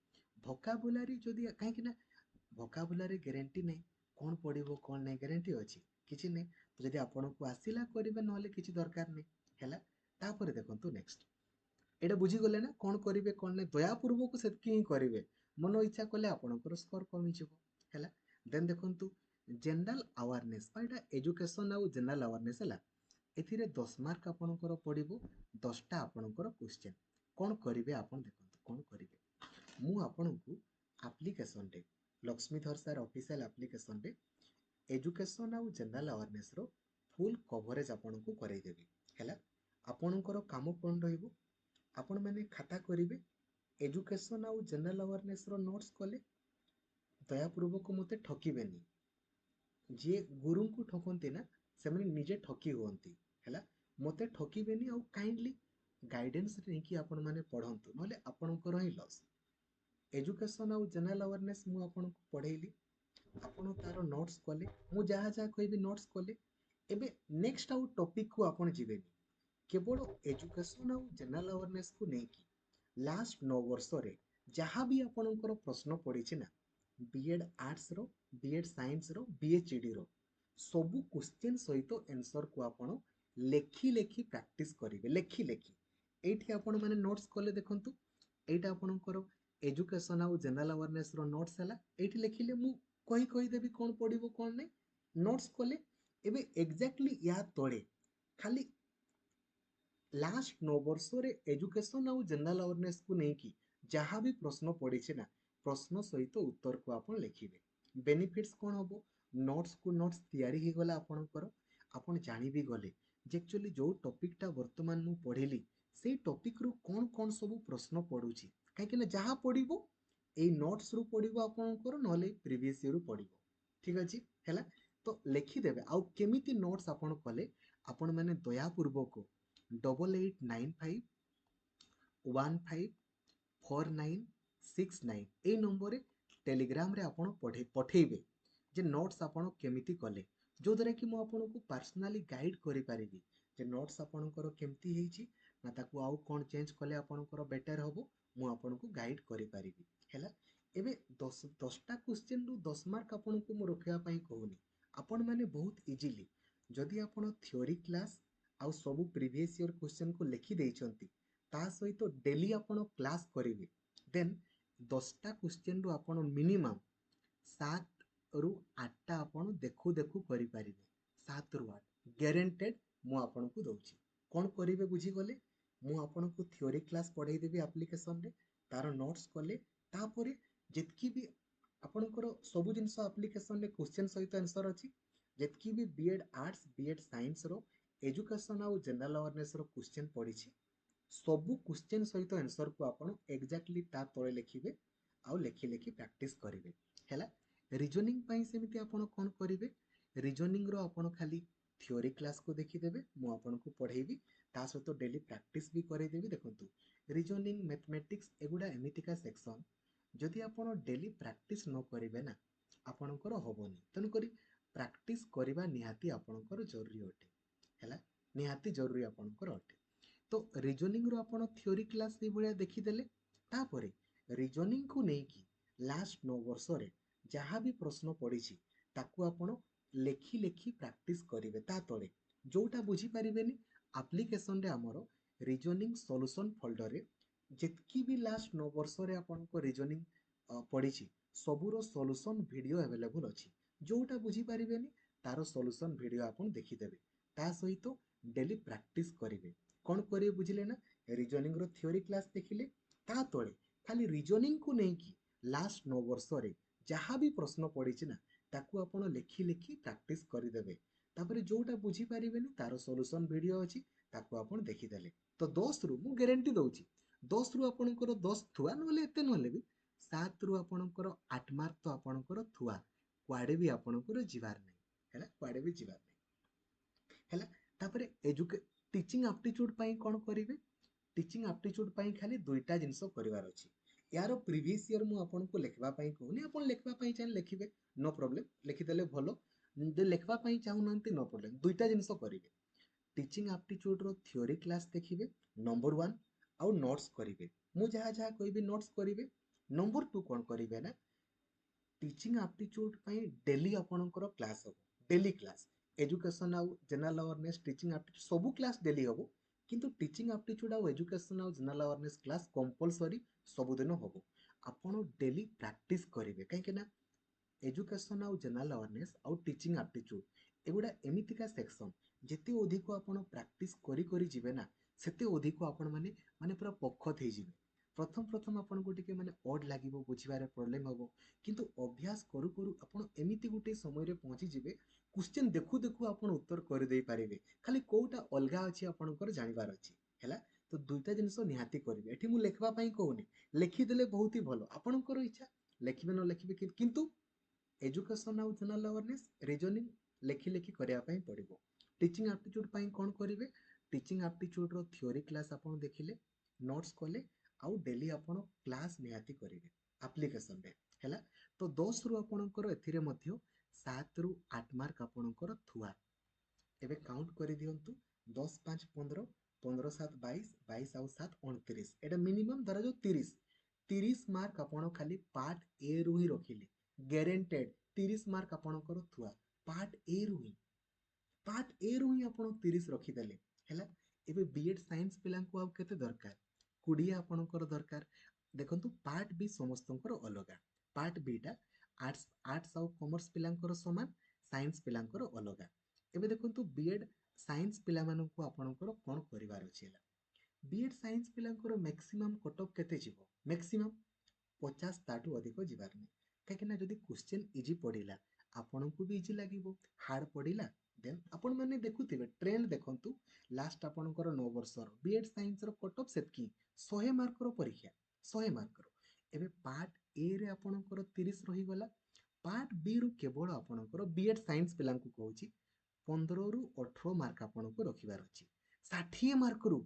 वोकाबुलारी जदि काहे कि ना वोकाबुलारी गारंटी नै कोन पडिबो कोन नै गारंटी अछि किछि नै जदि आपनको आसिला करिवे नहले किछि दरकार नै हैला तापर देखंतु नेक्स्ट एटा बुझी गले ना कोन करिवे कोन नै दयापूर्वक सेतकी ही करिवे मन इच्छा कले आपनकर स्कोर कमी जिवो हैला देन देखंतु जनरल अवेयरनेस एटा एजुकेशन आ जनरल अवेयरनेस हैला एथिरे 10 मार्क आपनकर पडिबो 10टा आपनकर क्वेश्चन कोन करिवे आपन देखंतु कोन करिवे मु आपनको एप्लीकेशन रे लक्ष्मीधर सर ऑफिशियल एप्लीकेशन रे एजुकेशन आ जनरल अवेयरनेस रो फुल कवरेज आपनको कराई देबी हैला आपनकर काम कोन रहइबो आपण माने खाता करिवे एजुकेशन आ जनरल अवेयरनेस रो नोट्स कले दयापूर्वक मते ठकिबेनी जे गुरु को ठकंती ना से माने निजे ठकी होंती हैला मते ठकिबेनी आ काइंडली गाइडेंस रे कि आपण माने पढंतु नले आपणकर ही लॉस एजुकेशन आ जनरल अवेयरनेस मु आपनको पढेइली आपण तारो नोट्स कले मु जहा जहा कहबी नोट्स कले एबे नेक्स्ट आउ टॉपिक को आपण जिवेनी केवल एजुकेशन आ जनरल अवेयरनेस को नेकी लास्ट 9 वर्ष रे जहा भी आपणकर प्रश्न पड़िछि ना बीएड आर्ट्स रो बीएड साइंस रो बीएचडी रो सबु क्वेश्चन सहित आंसर को आपण लेखि लेखि प्रैक्टिस करिवे लेखि लेखि एठी आपण माने नोट्स कले देखंतु एटा आपणकर एजुकेशन आ जनरल अवेयरनेस रो नोट्स हला एठी लेखिले मु कहि देबी कोन पडिबो कोन नै नोट्स कले एबे एग्जैक्टली या तळे खाली लास्ट 9 वर्ष रे एजुकेशन आ जनरल अवेयरनेस को नेकी जहाँ भी प्रश्न पड़ी ना प्रश्न सहित उत्तर को आप लिखिए बेनिफिट्स कौन हम नोट्स को नोट्स तैयारी ही गला आपणकर आपण जानि भी गले जे एक्चुअली जो टॉपिकटा वर्तमान मु पढ़िली से टॉपिक रु कौन कौन सब प्रश्न पड़ुछि कहीं जहाँ पड़ो ये नोट्स रु पड़ो आपणकर नले प्रीवियस ईयर रु पड़ो ठीक अछि हैला तो लिखिदेवे आउ केमिति नोट्स आपण कले आपण माने दयापूर्वक 8895154969 এই নম্বরে টেলিग्राम रे आपण पठेबे जे नोट्स आपण केमिति कले जो द्वारा कि मु आपनको पर्सनली गाइड करि परिबी जे नोट्स आपणकर केमिति हेछि ना ताकू आउ कोन चेंज कले आपणकर बेटर हबो मु आपनको गाइड करि परिबी हैला एबे 10टा क्वेश्चन रु 10 मार्क आपनको मु रखिया पई कहूनी आपण माने बहुत इजीली जदि आपण थ्योरी क्लास आउ सब प्रीवियस ईयर क्वेश्चन को लिखि देइछंती ता सहित डेली आपण क्लास करिवे देन 10टा क्वेश्चन रु आपण मिनिमम 7 रु 8टा आपण देखु देखु करि परिबे 7 रु 8 गारंटेड मु आपनको दउची कोन करिवे बुझी गले मु आपनको थ्योरी क्लास पढाई देबी एप्लीकेशन रे तार नोट्स कले तापरे जेतकी भी आपणकर सब जिनस एप्लीकेशन रे क्वेश्चन सहित आंसर अछि जेतकी भी बीएड आर्ट्स बीएड साइंस रो एजुकेशन आउ जनरल अवेयरनेस रो क्वेश्चन पडिछि सबु क्वेश्चन सहित आंसर को आपण एग्जैक्टली ता तळे लिखिबे आउ लिखि लिखि प्रैक्टिस करिवे हैला रीजनिंग पई सेमिति आपण कोन करिवे रीजनिंग रो आपण खाली थ्योरी क्लास को देखि देबे मु आपण को पढेबी ता सहित डेली प्रैक्टिस भी करे देबी देखंतु रीजनिंग मैथमेटिक्स एगुडा एमितिका सेक्शन जदि आपण डेली प्रैक्टिस न करिवे ना आपणकर हबोनी तनु करी प्रैक्टिस करिबा निहाती आपणकर जरूरी अटे हैला निहाती जरूरी आपणकर अटे तो रीजनिंग रो आपण थ्योरी क्लास ए भलिया देखिदेले तापरे रीजनिंग को नेकी लास्ट 9 वर्ष रे जहाँ भी प्रश्न पड़ी ताकू आपण लेखि लेखि प्रैक्टिस करिवे ता तळे जोटा बुझी परिबेनी एप्लीकेशन रे हमरो रीजनिंग सॉल्यूशन फोल्डर रे जेतकी भी लास्ट 9 वर्ष रे आपण को रीजनिंग पड़ी सबुरो सॉल्यूशन वीडियो अवेलेबल अछि जोटा बुझी परिबेनी तारो सॉल्यूशन वीडियो आपण देखिदेबे ता सहित डेली प्रैक्टिस करिवे कौन करिए बुझिले ना रीजनिंग रो थ्योरी क्लास देखिले ता तळे खाली रीजनिंग को नेकी लास्ट 9 वर्ष रे जहाँ भी प्रश्न पड़ी ना ताकू आपण लेखि लेखि प्रैक्टिस करिदेबे तापरे जोटा बुझी परिबेनी तारो सॉल्यूशन वीडियो अछि ताकू आपण देखिदेले तो 10 रु मु गारंटी दउची 10 रु आपणकर 10 थुआ नले एते नले भी 7 रु आपणकर 8 मार्क तो आपणकर थुआ क्वाडे भी आपणकर जिवार नै हैला क्वाडे भी जिवार नै हैला तापरे टीचिंग एप्टीट्यूड पई कोन करिवे टीचिंग एप्टीट्यूड पई खाली दुईटा जिंस करिवार अछि यार प्रीवियस ईयर मु आपन को लिखबा पई कहूनी आपन लिखबा पई चाहे लिखिबे नो प्रॉब्लम लिखिदेले भलो जे लिखबा पई चाहू नंती नो प्रॉब्लम दुईटा जिंस करिवे टीचिंग एप्टीट्यूड रो थ्योरी क्लास देखिबे नंबर 1 आउ नोट्स करिवे मु जहा जहा कहबी नोट्स करिवे नंबर 2 कोन करिवे ना टीचिंग एप्टीट्यूड पई डेली आपनकर क्लास हो डेली क्लास एजुकेशन आउ जनरल अवेयरनेस टीचिंग एप्टीट्यूड सब क्लास डेली हो किंतु टीचिंग एप्टीट्यूड आउ एजुकेशन आउ जनरल अवेयरनेस क्लास कंपलसरी सबुदिन हो आपण डेली प्रैक्टिस करिवे काहे ना एजुकेशन आउ जनरल अवेयरनेस आउ टीचिंग एप्टीट्यूड एगुडा एमितिका सेक्शन जेते अधिक आपण प्रैक्टिस करी करी जिवे ना सेते अधिक आपण माने माने पूरा पखत हे जिवे प्रथम प्रथम आपण को टिके माने ऑड लागिवो बुझिबारे प्रॉब्लम हबो किंतु अभ्यास करू करू आपण एमिति गुटे समय रे पहुंची जिवे क्वेश्चन देखु देखु आपण उत्तर कर देई पारिबे खाली कोउटा अलगा अछि आपणकर जानिबार अछि हैला तो दुईटा जिंस निहाती करिवे एठी मु लेखबा पई कहूनी लेखि देले बहुत ही भलो आपणकर इच्छा लेखिबे न लेखिबे किंतु एजुकेशन आउ जनरल अवेयरनेस रीजनिंग लेखि लेखि करिया पई पड़िबो टीचिंग एप्टीट्यूड पई कोन करिवे टीचिंग एप्टीट्यूड रो थ्योरी क्लास आपण देखिले नोट्स कले आउ डेली आपण क्लास निहाती करिवे एप्लीकेशन रे हैला तो 10 रु आपणकर एथिरे मध्य 7 रु 8 मार्क आपणकर थुआ एबे काउंट करि दियंतु 10 5 15 15 7 22 22 आउ 7 29 एटा मिनिमम धरा जो 30 30 मार्क आपण खाली पार्ट ए रु ही रखिले गारंटेड 30 मार्क आपणकर थुआ पार्ट ए रु ही पार्ट ए रु ही आपण 30 रखिदेले हैला एबे बीएड साइंस पिलां को आउ केते दरकार 20 आपणकर दरकार देखंतु पार्ट बी समस्तंकर अलगा पार्ट बी टा आर्ट्स आर्ट्स आउ कॉमर्स पिलांकर समान साइंस पिलांकर अलगा एबे देखंतु बीएड साइंस पिला माननको आपणकर कोन करिवार छिला बीएड साइंस पिलांकर मैक्सिमम कट ऑफ केते जिवो मैक्सिमम 50 ताटू अधिक जिवार नै काहे ना जदी क्वेश्चन इजी पडिला ଆପଣଙ୍କୁ ବି ଇଜି ଲାଗିବ। ହାର୍ଡ ପଡ଼ିଲା ଦେନ୍ ଆପଣମାନେ ଦେଖୁଥିବେ ଟ୍ରେଣ୍ଡ ଦେଖନ୍ତୁ ଲାଷ୍ଟ ଆପଣଙ୍କର 9 ବର୍ଷର ବିଏଡ୍ ସାଇନ୍ସର କଟ୍ ଅଫ୍ ସେତିକି 100 ମାର୍କର ପରୀକ୍ଷା 100 ମାର୍କର। ଏବେ ପାର୍ଟ ଏ ରେ ଆପଣଙ୍କର 30 ରହିଗଲା। ପାର୍ଟ ବି ରୁ କେବଳ ଆପଣଙ୍କର ବିଏଡ୍ ସାଇନ୍ସ ପିଲାଙ୍କୁ କହୁଛି 15ରୁ 18 ମାର୍କ ଆପଣଙ୍କୁ ରଖିବାର ଅଛି। 60 ମାର୍କରୁ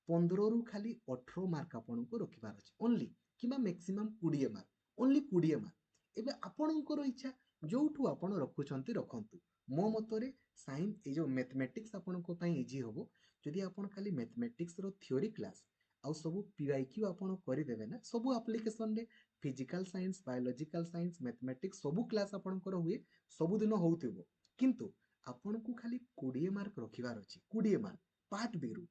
15ରୁ ଖାଲି 18 ମାର୍କ ଆପଣଙ୍କୁ ରଖିବାର ଅଛି ଓନ୍ଲି, କିମ୍ବା ମ୍ୟାକ୍ସିମମ୍ 20 ମାର୍କ, ଓନ୍ଲି 20 ମାର୍କ। ଏବେ ଆପଣଙ୍କର ଇଚ୍ଛା ଯୋଉଠୁ ଆପଣ ରଖୁଛନ୍ତି ରଖନ୍ତୁ। ମୋ ମତରେ ସାଇନ୍ସ ଏଇ ଯୋଉ ମ୍ୟାଥମେଟିକ୍ସ ଆପଣଙ୍କ ପାଇଁ ଇଜି ହବ ଯଦି ଆପଣ ଖାଲି ମ୍ୟାଥମେଟିକ୍ସର ଥିଓରି କ୍ଲାସ୍ ଆଉ ସବୁ ପିଆଇକ୍ୟୁ ଆପଣ କରିଦେବେ ନା, ସବୁ ଆପ୍ଲିକେସନରେ physical science, biological science, mathematics ସବୁ କ୍ଲାସ୍ ଆପଣଙ୍କର ହୁଏ, ସବୁଦିନ ହଉଥିବ। କିନ୍ତୁ ଆପଣଙ୍କୁ ଖାଲି 20 ମାର୍କ ରଖିବାର ଅଛି, 20 ମାର୍କ ପାର୍ଟ ବି ରୁ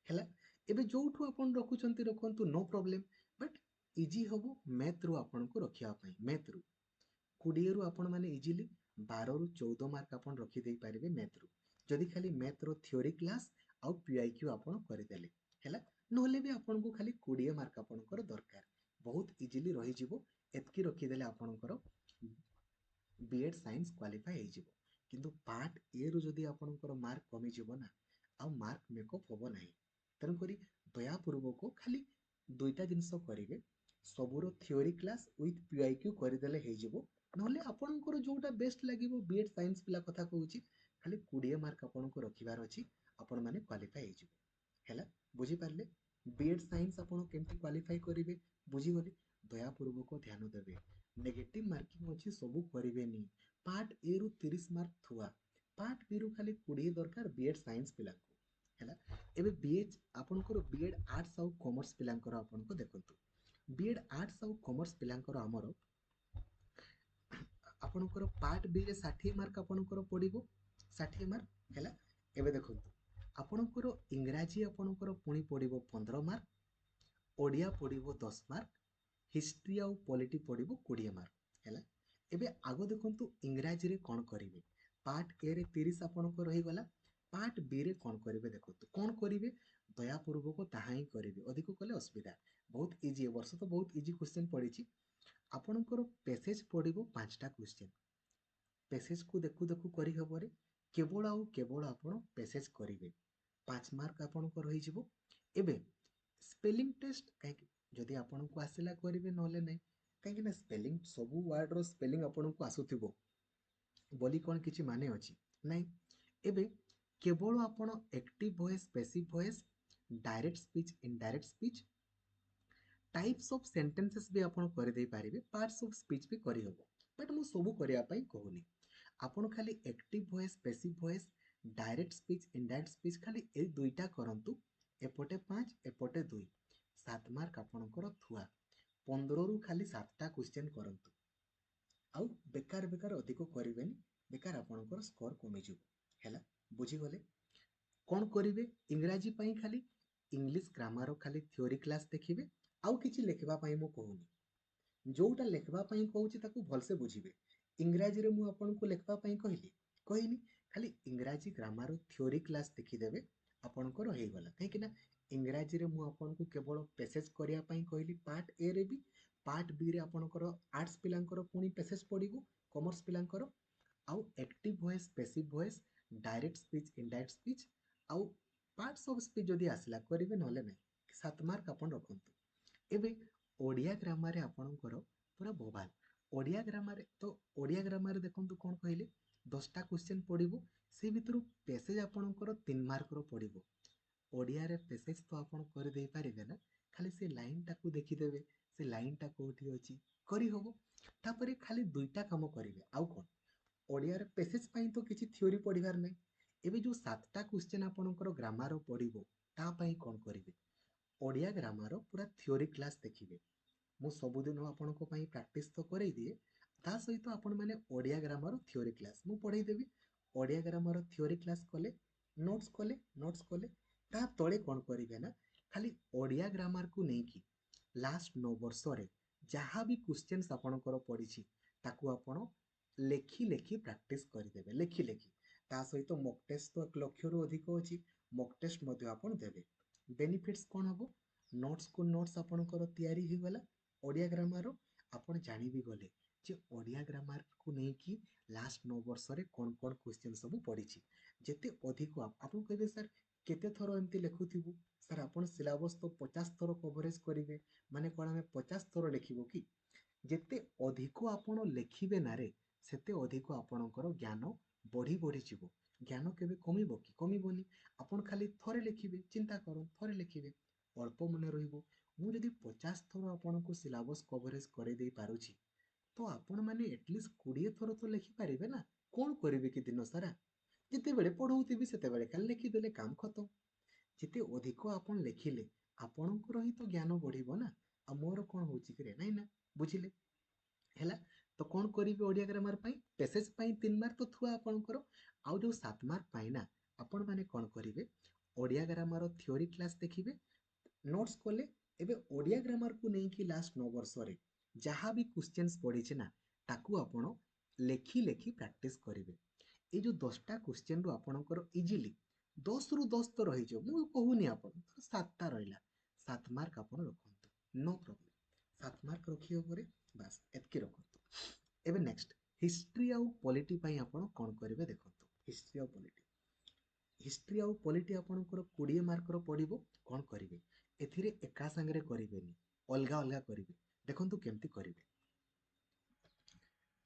ହେଲା। ଏବେ ଯୋଉଠୁ ଆପଣ ରଖୁଛନ୍ତି ରଖନ୍ତୁ, ନୋ ପ୍ରୋବ୍ଲେମ୍। ବଟ୍ ଇଜି ହବ ମ୍ୟାଥରୁ ଆପଣଙ୍କୁ ରଖିବା ପାଇଁ। ମ୍ୟାଥରୁ 20ରୁ ଆପଣ ମାନେ ଇଜିଲି 12ରୁ 14 ମାର୍କ ଆପଣ ରଖିଦେଇ ପାରିବେ ମ୍ୟାଥରୁ, ଯଦି ଖାଲି ମ୍ୟାଥର ଥିଓରି କ୍ଲାସ୍ ଆଉ ପିଆଇକ୍ୟୁ ଆପଣ କରିଦେଲେ ହେଲା। ନହେଲେ ବି ଆପଣଙ୍କୁ ଖାଲି 20 ମାର୍କ ଆପଣଙ୍କର ଦରକାର, ବହୁତ ଇଜିଲି ରହିଯିବ। ଏତିକି ରଖିଦେଲେ ଆପଣଙ୍କର ବିଏଡ୍ ସାଇନ୍ସ କ୍ୱାଲିଫାଏ ହେଇଯିବ। କିନ୍ତୁ ପାର୍ଟ ଏ ରୁ ଯଦି ଆପଣଙ୍କର ମାର୍କ କମିଯିବ ନା, ଆଉ ମାର୍କ ମେକଅପ୍ ହବ ନାହିଁ। ତେଣୁକରି ଦୟାପୂର୍ବକ ଖାଲି ଦୁଇଟା ଜିନିଷ କରିବେ, ସବୁର ଥିଓରି କ୍ଲାସ୍ ୱିଥ୍ ପିଆଇକ୍ୟୁ କରିଦେଲେ ହେଇଯିବ। ନହେଲେ ଆପଣଙ୍କର ଯୋଉଟା ବେଷ୍ଟ ଲାଗିବ, ବିଏଡ୍ ସାଇନ୍ସ ପିଲା କଥା କହୁଛି, ଖାଲି 20 ମାର୍କ ଆପଣଙ୍କୁ ରଖିବାର ଅଛି, ଆପଣମାନେ କ୍ୱାଲିଫାଏ ହେଇଯିବେ ହେଲା। ବୁଝିପାରିଲେ? ବିଏଡ୍ ସାଇନ୍ସ ଆପଣ କେମିତି କ୍ୱାଲିଫାଇ କରିବେ ବୁଝିଗଲେ। ଦୟାପୂର୍ବକ ଧ୍ୟାନ ଦେବେ, ନେଗେଟିଭ ମାର୍କିଂ ଅଛି ସବୁ କରିବେନି। ପାର୍ଟ ଏ ରୁ 30 ମାର୍କ ଥୁଆ, ପାର୍ଟ ବି ରୁ ଖାଲି 20 ଦରକାର ବିଏଡ୍ ସାଇନ୍ସ ପିଲାଙ୍କୁ ହେଲା। ଏବେ ବିଏଚ୍ ଆପଣଙ୍କର ବିଏଡ୍ ଆର୍ଟ୍ସ ଆଉ କମର୍ସ ପିଲାଙ୍କର ଆପଣଙ୍କୁ ଦେଖନ୍ତୁ, ବିଏଡ୍ ଆର୍ଟ୍ସ ଆଉ କମର୍ସ ପିଲାଙ୍କର ଆମର ଆପଣଙ୍କର ପାର୍ଟ ବି ରେ 60 ମାର୍କ ଆପଣଙ୍କର ପଡ଼ିବ, 60 ମାର୍କ ହେଲା। ଏବେ ଦେଖନ୍ତୁ ଆପଣଙ୍କର ଇଂରାଜୀ ଆପଣଙ୍କର ପୁଣି ପଡ଼ିବ 15 ମାର୍କ, ଓଡ଼ିଆ ପଡ଼ିବ 10 ମାର୍କ, ହିଷ୍ଟ୍ରି ଆଉ ପଲିଟି ପଡ଼ିବ 20 ମାର୍କ ହେଲା। ଏବେ ଆଗ ଦେଖନ୍ତୁ ଇଂରାଜୀରେ କ'ଣ କରିବେ। ପାର୍ଟ ଏ ରେ 30 ଆପଣଙ୍କର ରହିଗଲା, ପାର୍ଟ ବି ରେ କ'ଣ କରିବେ ଦେଖନ୍ତୁ। କ'ଣ କରିବେ ଦୟାପୂର୍ବକ ତାହା ହିଁ କରିବେ, ଅଧିକ କଲେ ଅସୁବିଧା। ବହୁତ ଇଜି, ଏ ବର୍ଷ ତ ବହୁତ ଇଜି କ୍ୱେଶ୍ଚନ୍ ପଡ଼ିଛି। ଆପଣଙ୍କର ପେସେଜ ପଡ଼ିବ 5ଟା କ୍ୱେଶ୍ଚନ୍। ପେସେଜକୁ ଦେଖୁ ଦେଖୁ କରିହେବରେ କେବଳ ଆଉ କେବଳ ଆପଣ ପେସେଜ କରିବେ, 5 ମାର୍କ ଆପଣଙ୍କ ରହିଯିବ। ଏବେ ସ୍ପେଲିଂ ଟେଷ୍ଟ କାହିଁକି, ଯଦି ଆପଣଙ୍କୁ ଆସିଲା କରିବେ, ନହେଲେ ନାହିଁ। କାହିଁକି ନା ସ୍ପେଲିଂ, ସବୁ ୱାର୍ଡର ସ୍ପେଲିଂ ଆପଣଙ୍କୁ ଆସୁଥିବ ବୋଲି କ'ଣ କିଛି ମାନେ ଅଛି ନାହିଁ। ଏବେ କେବଳ ଆପଣ active voice, passive voice, direct speech, indirect speech, types of sentences ବି ଆପଣ କରିଦେଇ ପାରିବେ, ପାର୍ଟସ୍ ଅଫ୍ ସ୍ପିଚ୍ ବି କରିହେବ। ବଟ୍ ମୁଁ ସବୁ କରିବା ପାଇଁ କହୁନି, ଆପଣ ଖାଲି active voice, passive voice, direct speech, indirect speech ଖାଲି ଏଇ ଦୁଇଟା କରନ୍ତୁ। ଏପଟେ 5 ଏପଟେ 2, 7 ମାର୍କ ଆପଣଙ୍କର ଥୁଆ। 15ରୁ ଖାଲି 7ଟା କ୍ୱେଶ୍ଚନ୍ କରନ୍ତୁ, ଆଉ ବେକାର ବେକାର ଅଧିକ କରିବେନି, ବେକାର ଆପଣଙ୍କର ସ୍କୋର କମିଯିବ ହେଲା। ବୁଝିଗଲେ? କ'ଣ କରିବେ ଇଂରାଜୀ ପାଇଁ ଖାଲି ଇଂଲିଶ ଗ୍ରାମାର ଖାଲି ଥିଓରି କ୍ଲାସ୍ ଦେଖିବେ, ଆଉ କିଛି ଲେଖିବା ପାଇଁ ମୁଁ କହୁନି। ଯୋଉଟା ଲେଖିବା ପାଇଁ କହୁଛି ତାକୁ ଭଲସେ ବୁଝିବେ। ଇଂରାଜୀରେ ମୁଁ ଆପଣଙ୍କୁ ଲେଖିବା ପାଇଁ କହିନି, ଖାଲି ଇଂରାଜୀ ଗ୍ରାମାର ଥିଓରି କ୍ଲାସ୍ ଦେଖିଦେବେ, ଆପଣଙ୍କର ହେଇଗଲା। କାହିଁକି ନା ଇଂରାଜୀରେ ମୁଁ ଆପଣଙ୍କୁ କେବଳ ପେସେଜ କରିବା ପାଇଁ କହିଲି ପାର୍ଟ ଏ ରେ ବି, ପାର୍ଟ ବି ରେ ଆପଣଙ୍କର ଆର୍ଟ୍ସ ପିଲାଙ୍କର ପୁଣି ପେସେଜ ପଡ଼ିବ, କମର୍ସ ପିଲାଙ୍କର। ଆଉ active voice, passive voice, direct speech, indirect speech, ଆଉ ପାର୍ଟସ୍ ଅଫ୍ ସ୍ପିଚ୍ ଯଦି ଆସିଲା କରିବେ, ନହେଲେ ନାହିଁ। 7 ମାର୍କ ଆପଣ ରଖନ୍ତୁ। ଏବେ ଓଡ଼ିଆ ଗ୍ରାମାରରେ ଆପଣଙ୍କର ପୁରା ବୋବାଲ। ଓଡ଼ିଆ ଗ୍ରାମାରରେ ତ, ଓଡ଼ିଆ ଗ୍ରାମାରରେ ଦେଖନ୍ତୁ କ'ଣ କହିଲେ, 10ଟା କ୍ୱେଶ୍ଚନ୍ ପଡ଼ିବ, ସେ ଭିତରୁ ପେସେଜ ଆପଣଙ୍କର 3 ମାର୍କର ପଡ଼ିବ। ଓଡ଼ିଆରେ ପେସେଜ ତ ଆପଣ କରିଦେଇ ପାରିବେ ନା, ଖାଲି ସେ ଲାଇନଟାକୁ ଦେଖିଦେବେ, ସେ ଲାଇନଟା କୋଉଠି ଅଛି କରିହବ। ତାପରେ ଖାଲି ଦୁଇଟା କାମ କରିବେ, ଆଉ କ'ଣ, ଓଡ଼ିଆରେ ପେସେଜ ପାଇଁ ତ କିଛି ଥିଓରି ପଢ଼ିବାର ନାହିଁ। ଏବେ ଯୋଉ 7ଟା କ୍ୱେଶ୍ଚନ୍ ଆପଣଙ୍କର ଗ୍ରାମାର ପଡ଼ିବ, ତା ପାଇଁ କ'ଣ କରିବେ, ଓଡ଼ିଆ ଗ୍ରାମାର ପୁରା ଥିଓରି କ୍ଲାସ୍ ଦେଖିବେ। ମୁଁ ସବୁଦିନ ଆପଣଙ୍କ ପାଇଁ ପ୍ରାକ୍ଟିସ୍ ତ କରେଇ ଦିଏ, ତା ସହିତ ଆପଣମାନେ ଓଡ଼ିଆ ଗ୍ରାମାର ଥିଓରି କ୍ଲାସ୍ ମୁଁ ପଢ଼େଇ ଦେବି। ଓଡ଼ିଆ ଗ୍ରାମାର ଥିଓରି କ୍ଲାସ୍ କଲେ, ନୋଟ୍ସ କଲେ, ତା ତଳେ କ'ଣ କରିବେ ନା, ଖାଲି ଓଡ଼ିଆ ଗ୍ରାମାରକୁ ନେଇକି ଲାଷ୍ଟ 9 ବର୍ଷରେ ଯାହା ବି କ୍ୱେଶ୍ଚନ୍ସ ଆପଣଙ୍କର ପଡ଼ିଛି, ତାକୁ ଆପଣ ଲେଖି ଲେଖି ପ୍ରାକ୍ଟିସ୍ କରିଦେବେ, ଲେଖି ଲେଖି। ତା ସହିତ ମକ୍ ଟେଷ୍ଟ ତ 1 ଲକ୍ଷରୁ ଅଧିକ ଅଛି, ମକ୍ ଟେଷ୍ଟ ମଧ୍ୟ ଆପଣ ଦେବେ। ବେନିଫିଟ୍ସ କ'ଣ ହେବ, ନୋଟ୍ସକୁ ନୋଟ୍ସ ଆପଣଙ୍କର ତିଆରି ହେଇଗଲା ଓଡ଼ିଆ ଗ୍ରାମାର। ଆପଣ ଜାଣିବି ଗଲେ ଯେ ଓଡ଼ିଆ ଗ୍ରାମାରକୁ ନେଇକି ଲାଷ୍ଟ 9 ବର୍ଷରେ କ'ଣ କ'ଣ କ୍ୱେଶ୍ଚିନ୍ ସବୁ ପଡ଼ିଛି। ଯେତେ ଅଧିକ ଆପଣ କହିବେ ସାର୍ କେତେ ଥର ଏମିତି ଲେଖୁଥିବୁ, ସାର୍ ଆପଣ ସିଲାବସ୍ ତ 50 ଥର କଭରେଜ କରିବେ, ମାନେ କ'ଣ ଆମେ 50 ଥର ଲେଖିବୁ କି? ଯେତେ ଅଧିକ ଆପଣ ଲେଖିବେ ନାରେ ସେତେ ଅଧିକ ଆପଣଙ୍କର ଜ୍ଞାନ ବଢ଼ି ବଢ଼ିଯିବ। ଜ୍ଞାନ କେବେ କମିବ କି? କମିବନି। ଆପଣ ଖାଲି ଥରେ ଲେଖିବେ, ଚିନ୍ତା କରନ୍ତୁ, ଥରେ ଲେଖିବେ ଅଳ୍ପ ମନେ ରହିବ। ମୁଁ ଯଦି 50 ଥର ଆପଣଙ୍କୁ ସିଲାବସ୍ କଭରେଜ କରିଦେଇ ପାରୁଛି, ତ ଆପଣମାନେ ଏଟଲିଷ୍ଟ 20 ଥର ତ ଲେଖିପାରିବେ ନା। କ'ଣ କରିବେ କି ଦିନ ସାରା? ଯେତେବେଳେ ପଢ଼ଉଥିବି ସେତେବେଳେ ଖାଲି ଲେଖିଦେଲେ କାମ ଖତମ। ଯେତେ ଅଧିକ ଆପଣ ଲେଖିଲେ ଆପଣଙ୍କର ହିଁ ତ ଜ୍ଞାନ ବଢ଼ିବ ନା। ଆଉ ମୋର କ'ଣ ହେଉଛି କି ରେ? ନାଇଁ ନା, ବୁଝିଲେ? ହେଲା। ତ କ'ଣ କରିବେ ଓଡ଼ିଆ ଗ୍ରାମାର ପାଇଁ? ପେସେଜ ପାଇଁ 3 ମାର୍କ ତ ଥୁଆ ଆପଣଙ୍କର। ଆଉ ଯେଉଁ 7 ମାର୍କ ପାଇଁ ନା, ଆପଣମାନେ କ'ଣ କରିବେ? ଓଡ଼ିଆ ଗ୍ରାମାର ଥିଓରି କ୍ଲାସ୍ ଦେଖିବେ, ନୋଟ୍ସ କଲେ। ଏବେ ଓଡ଼ିଆ ଗ୍ରାମାରକୁ ନେଇକି ଲାଷ୍ଟ 9 ବର୍ଷରେ ଯାହା ବି କ୍ୱେଶ୍ଚିନ୍ସ ପଡ଼ିଛି ନା, ତାକୁ ଆପଣ ଲେଖି ଲେଖି ପ୍ରାକ୍ଟିସ କରିବେ। ଏଇ ଯେଉଁ 10ଟା କ୍ୱେଶ୍ଚିନ୍ରୁ ଆପଣଙ୍କର ଇଜିଲି 10ରୁ 10 ତ ରହିଯିବ, ମୁଁ କହୁନି ଆପଣ 7ଟା ରହିଲା, 7 ମାର୍କ ଆପଣ ରଖନ୍ତୁ, ନୋ ପ୍ରୋବ୍ଲେମ୍। 7 ମାର୍କ ରଖିବା ପରେ ବାସ୍ ଏତିକି ରଖନ୍ତୁ। ଏବେ ନେକ୍ସଟ ହିଷ୍ଟ୍ରି ଆଉ ପଲିଟି ପାଇଁ ଆପଣ କ'ଣ କରିବେ ଦେଖନ୍ତୁ। ହିଷ୍ଟ୍ରି ଆଉ ପଲିଟି, ହିଷ୍ଟ୍ରି ଆଉ ପଲିଟି ଆପଣଙ୍କର 20 ମାର୍କର ପଡ଼ିବ। କ'ଣ କରିବେ? ଏଥିରେ ଏକା ସାଙ୍ଗରେ କରିବେନି, ଅଲଗା ଅଲଗା କରିବେ। ଦେଖନ୍ତୁ କେମିତି କରିବେ।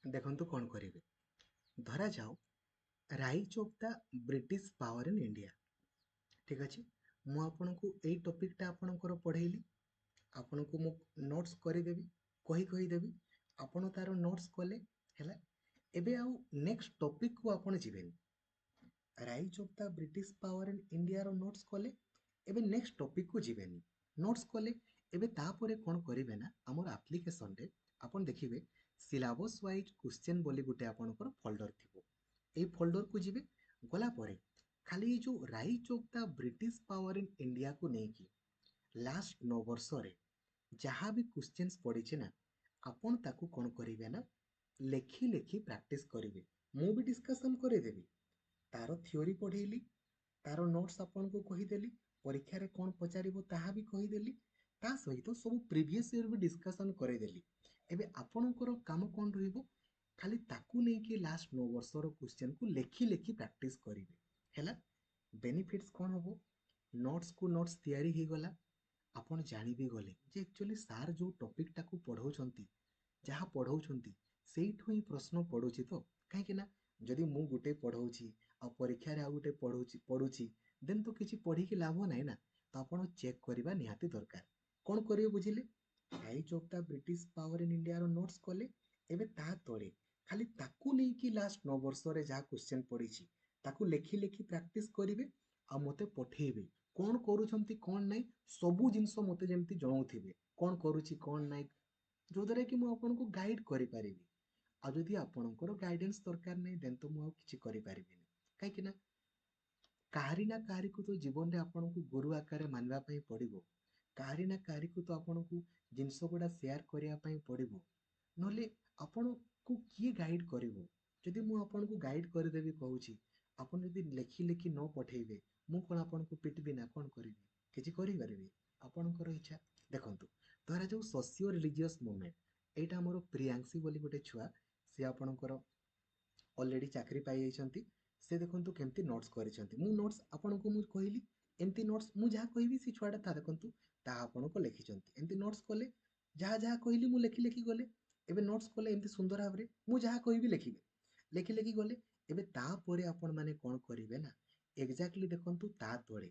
ଦେଖନ୍ତୁ କ'ଣ କରିବେ। ଧରାଯାଉ rise of the British power in India, ଠିକ୍ ଅଛି। ମୁଁ ଆପଣଙ୍କୁ ଏଇ ଟପିକଟା ଆପଣଙ୍କର ପଢ଼େଇଲି, ଆପଣଙ୍କୁ ମୁଁ ନୋଟ୍ସ କରିଦେବି, କହିଦେବି, ଆପଣ ତାର ନୋଟ୍ସ କଲେ ହେଲା। ଏବେ ଆଉ ନେକ୍ସଟ ଟପିକକୁ ଆପଣ ଯିବେନି। Rise of the British power in ଇଣ୍ଡିଆର ନୋଟ୍ସ କଲେ, ଏବେ ନେକ୍ସଟ ଟପିକକୁ ଯିବେନି। ନୋଟ୍ସ କଲେ, ଏବେ ତାପରେ କ'ଣ କରିବେ ନା, ଆମର ଆପ୍ଲିକେସନରେ ଆପଣ ଦେଖିବେ ସିଲାବସ୍ ୱାଇଜ୍ କ୍ୱେଶ୍ଚେନ୍ ବୋଲି ଗୋଟେ ଆପଣଙ୍କର ଫୋଲ୍ଡର ଥିବ। এই ଫୋଲ୍ଡରକୁ ଯିବେ, ଗଲା ପରେ ଖାଲି ଏଇ ଯେଉଁ rise of the British power in ଇଣ୍ଡିଆକୁ ନେଇକି ଲାଷ୍ଟ 9 ବର୍ଷରେ ଯାହା ବି କ୍ୱେଶ୍ଚେନ୍ସ ପଡ଼ିଛି ନା, ଆପଣ ତାକୁ କ'ଣ କରିବେ ନା ଲେଖି ଲେଖି ପ୍ରାକ୍ଟିସ କରିବେ। ମୁଁ ବି ଡିସ୍କସନ୍ କରିଦେବି, ତାର ଥିଓରି ପଢ଼େଇଲି, ତାର ନୋଟ୍ସ ଆପଣଙ୍କୁ କହିଦେଲି, ପରୀକ୍ଷାରେ କ'ଣ ପଚାରିବ ତାହା ବି କହିଦେଲି, ତା ସହିତ ସବୁ ପ୍ରିଭିୟସ୍ ଇୟର ବି ଡିସ୍କସନ୍ କରେଇଦେଲି। ଏବେ ଆପଣଙ୍କର କାମ କ'ଣ ରହିବ? ଖାଲି ତାକୁ ନେଇକି ଲାଷ୍ଟ 9 ବର୍ଷର କ୍ୱେଶ୍ଚେନ୍କୁ ଲେଖି ଲେଖି ପ୍ରାକ୍ଟିସ କରିବେ। ହେଲା। ବେନିଫିଟ୍ସ କ'ଣ ହେବ? ନୋଟ୍ସକୁ ନୋଟ୍ସ ତିଆରି ହେଇଗଲା, ଆପଣ ଜାଣି ବି ଗଲେ ଯେ ଆକ୍ଚୁଆଲି ସାର୍ ଯେଉଁ ଟପିକଟାକୁ ପଢ଼ଉଛନ୍ତି, ଯାହା ପଢ଼ଉଛନ୍ତି ସେଇଠୁ ହିଁ ପ୍ରଶ୍ନ ପଡ଼ୁଛି ତ। କାହିଁକି ନା ଯଦି ମୁଁ ଗୋଟେ ପଢ଼ଉଛି ଆଉ ପରୀକ୍ଷାରେ ଆଉ ଗୋଟେ ପଢ଼ୁଛି ଦେନ୍ ତ କିଛି ପଢ଼ିକି ଲାଭ ନାହିଁ ନା। ତ ଆପଣ ଚେକ୍ କରିବା ନିହାତି ଦରକାର। କ'ଣ କରିବେ ବୁଝିଲେ? Rise of the British power in ଇଣ୍ଡିଆର ନୋଟ୍ସ କଲେ, ଏବେ ତା ତଳେ ଖାଲି ତାକୁ ନେଇକି ଲାଷ୍ଟ 9 ବର୍ଷରେ ଯାହା କ୍ୱେଶ୍ଚେନ୍ ପଡ଼ିଛି ତାକୁ ଲେଖି ଲେଖି ପ୍ରାକ୍ଟିସ କରିବେ, ଆଉ ମୋତେ ପଠେଇବେ କ'ଣ କରୁଛନ୍ତି କ'ଣ ନାହିଁ, ସବୁ ଜିନିଷ ମୋତେ ଯେମିତି ଜଣାଉଥିବେ କ'ଣ କରୁଛି କ'ଣ ନାହିଁ, ଯୋଉଦ୍ୱାରା କି ମୁଁ ଆପଣଙ୍କୁ ଗାଇଡ଼ କରିପାରିବି। ଆଉ ଯଦି ଆପଣଙ୍କର ଗାଇଡେନ୍ସ ଦରକାର ନାହିଁ ଦେନ୍ ତ ମୁଁ ଆଉ କିଛି କରିପାରିବିନି। କାହିଁକି ନା କାହାରି ନା କାହାରିକୁ ତ ଜୀବନରେ ଆପଣଙ୍କୁ ଗୁରୁ ଆକାରରେ ମାନିବା ପାଇଁ ପଡ଼ିବ। କାହାରି ନା କାହାରିକୁ ତ ଆପଣଙ୍କୁ ଜିନିଷ ଗୁଡ଼ା ସେୟାର କରିବା ପାଇଁ ପଡ଼ିବ। ନହେଲେ ଆପଣଙ୍କୁ କିଏ ଗାଇଡ଼ କରିବ? ଯଦି ମୁଁ ଆପଣଙ୍କୁ ଗାଇଡ଼ କରିଦେବି କହୁଛି, ଆପଣ ଯଦି ଲେଖି ଲେଖି ନ ପଠେଇବେ, ମୁଁ କ'ଣ ଆପଣଙ୍କୁ ପିଟିବି ନା କ'ଣ କରିବି? କିଛି କରିପାରିବି? ଆପଣଙ୍କର ଇଚ୍ଛା। ଦେଖନ୍ତୁ, ଧରାଯାଉ ସୋସିଓ ରିଲିଜିୟସ୍ ମୁଭମେଣ୍ଟ, ଏଇଟା ଆମର ପ୍ରିୟାଂଶୀ ବୋଲି ଗୋଟେ ଛୁଆ, ସେ ଆପଣଙ୍କର ଅଲରେଡ଼ି ଚାକିରି ପାଇଯାଇଛନ୍ତି। ସେ ଦେଖନ୍ତୁ କେମିତି ନୋଟ୍ସ କରିଛନ୍ତି। ମୁଁ ନୋଟ୍ସ ଆପଣଙ୍କୁ ମୁଁ କହିଲି, ଏମିତି ନୋଟ୍ସ ମୁଁ ଯାହା କହିବି ସେ ଛୁଆଟା ତାହା ଦେଖନ୍ତୁ ତାହା ଆପଣଙ୍କୁ ଲେଖିଛନ୍ତି। ଏମିତି ନୋଟ୍ସ କଲେ, ଯାହା ଯାହା କହିଲି ମୁଁ ଲେଖି ଲେଖି ଗଲେ। ଏବେ ନୋଟ୍ସ କଲେ ଏମିତି ସୁନ୍ଦର ଭାବରେ ମୁଁ ଯାହା କହିବି ଲେଖିବେ, ଲେଖି ଲେଖି ଗଲେ। ଏବେ ତାପରେ ଆପଣମାନେ କ'ଣ କରିବେ ନା, ଏକ୍ଜାକ୍ଟଲି ଦେଖନ୍ତୁ ତା ତଳେ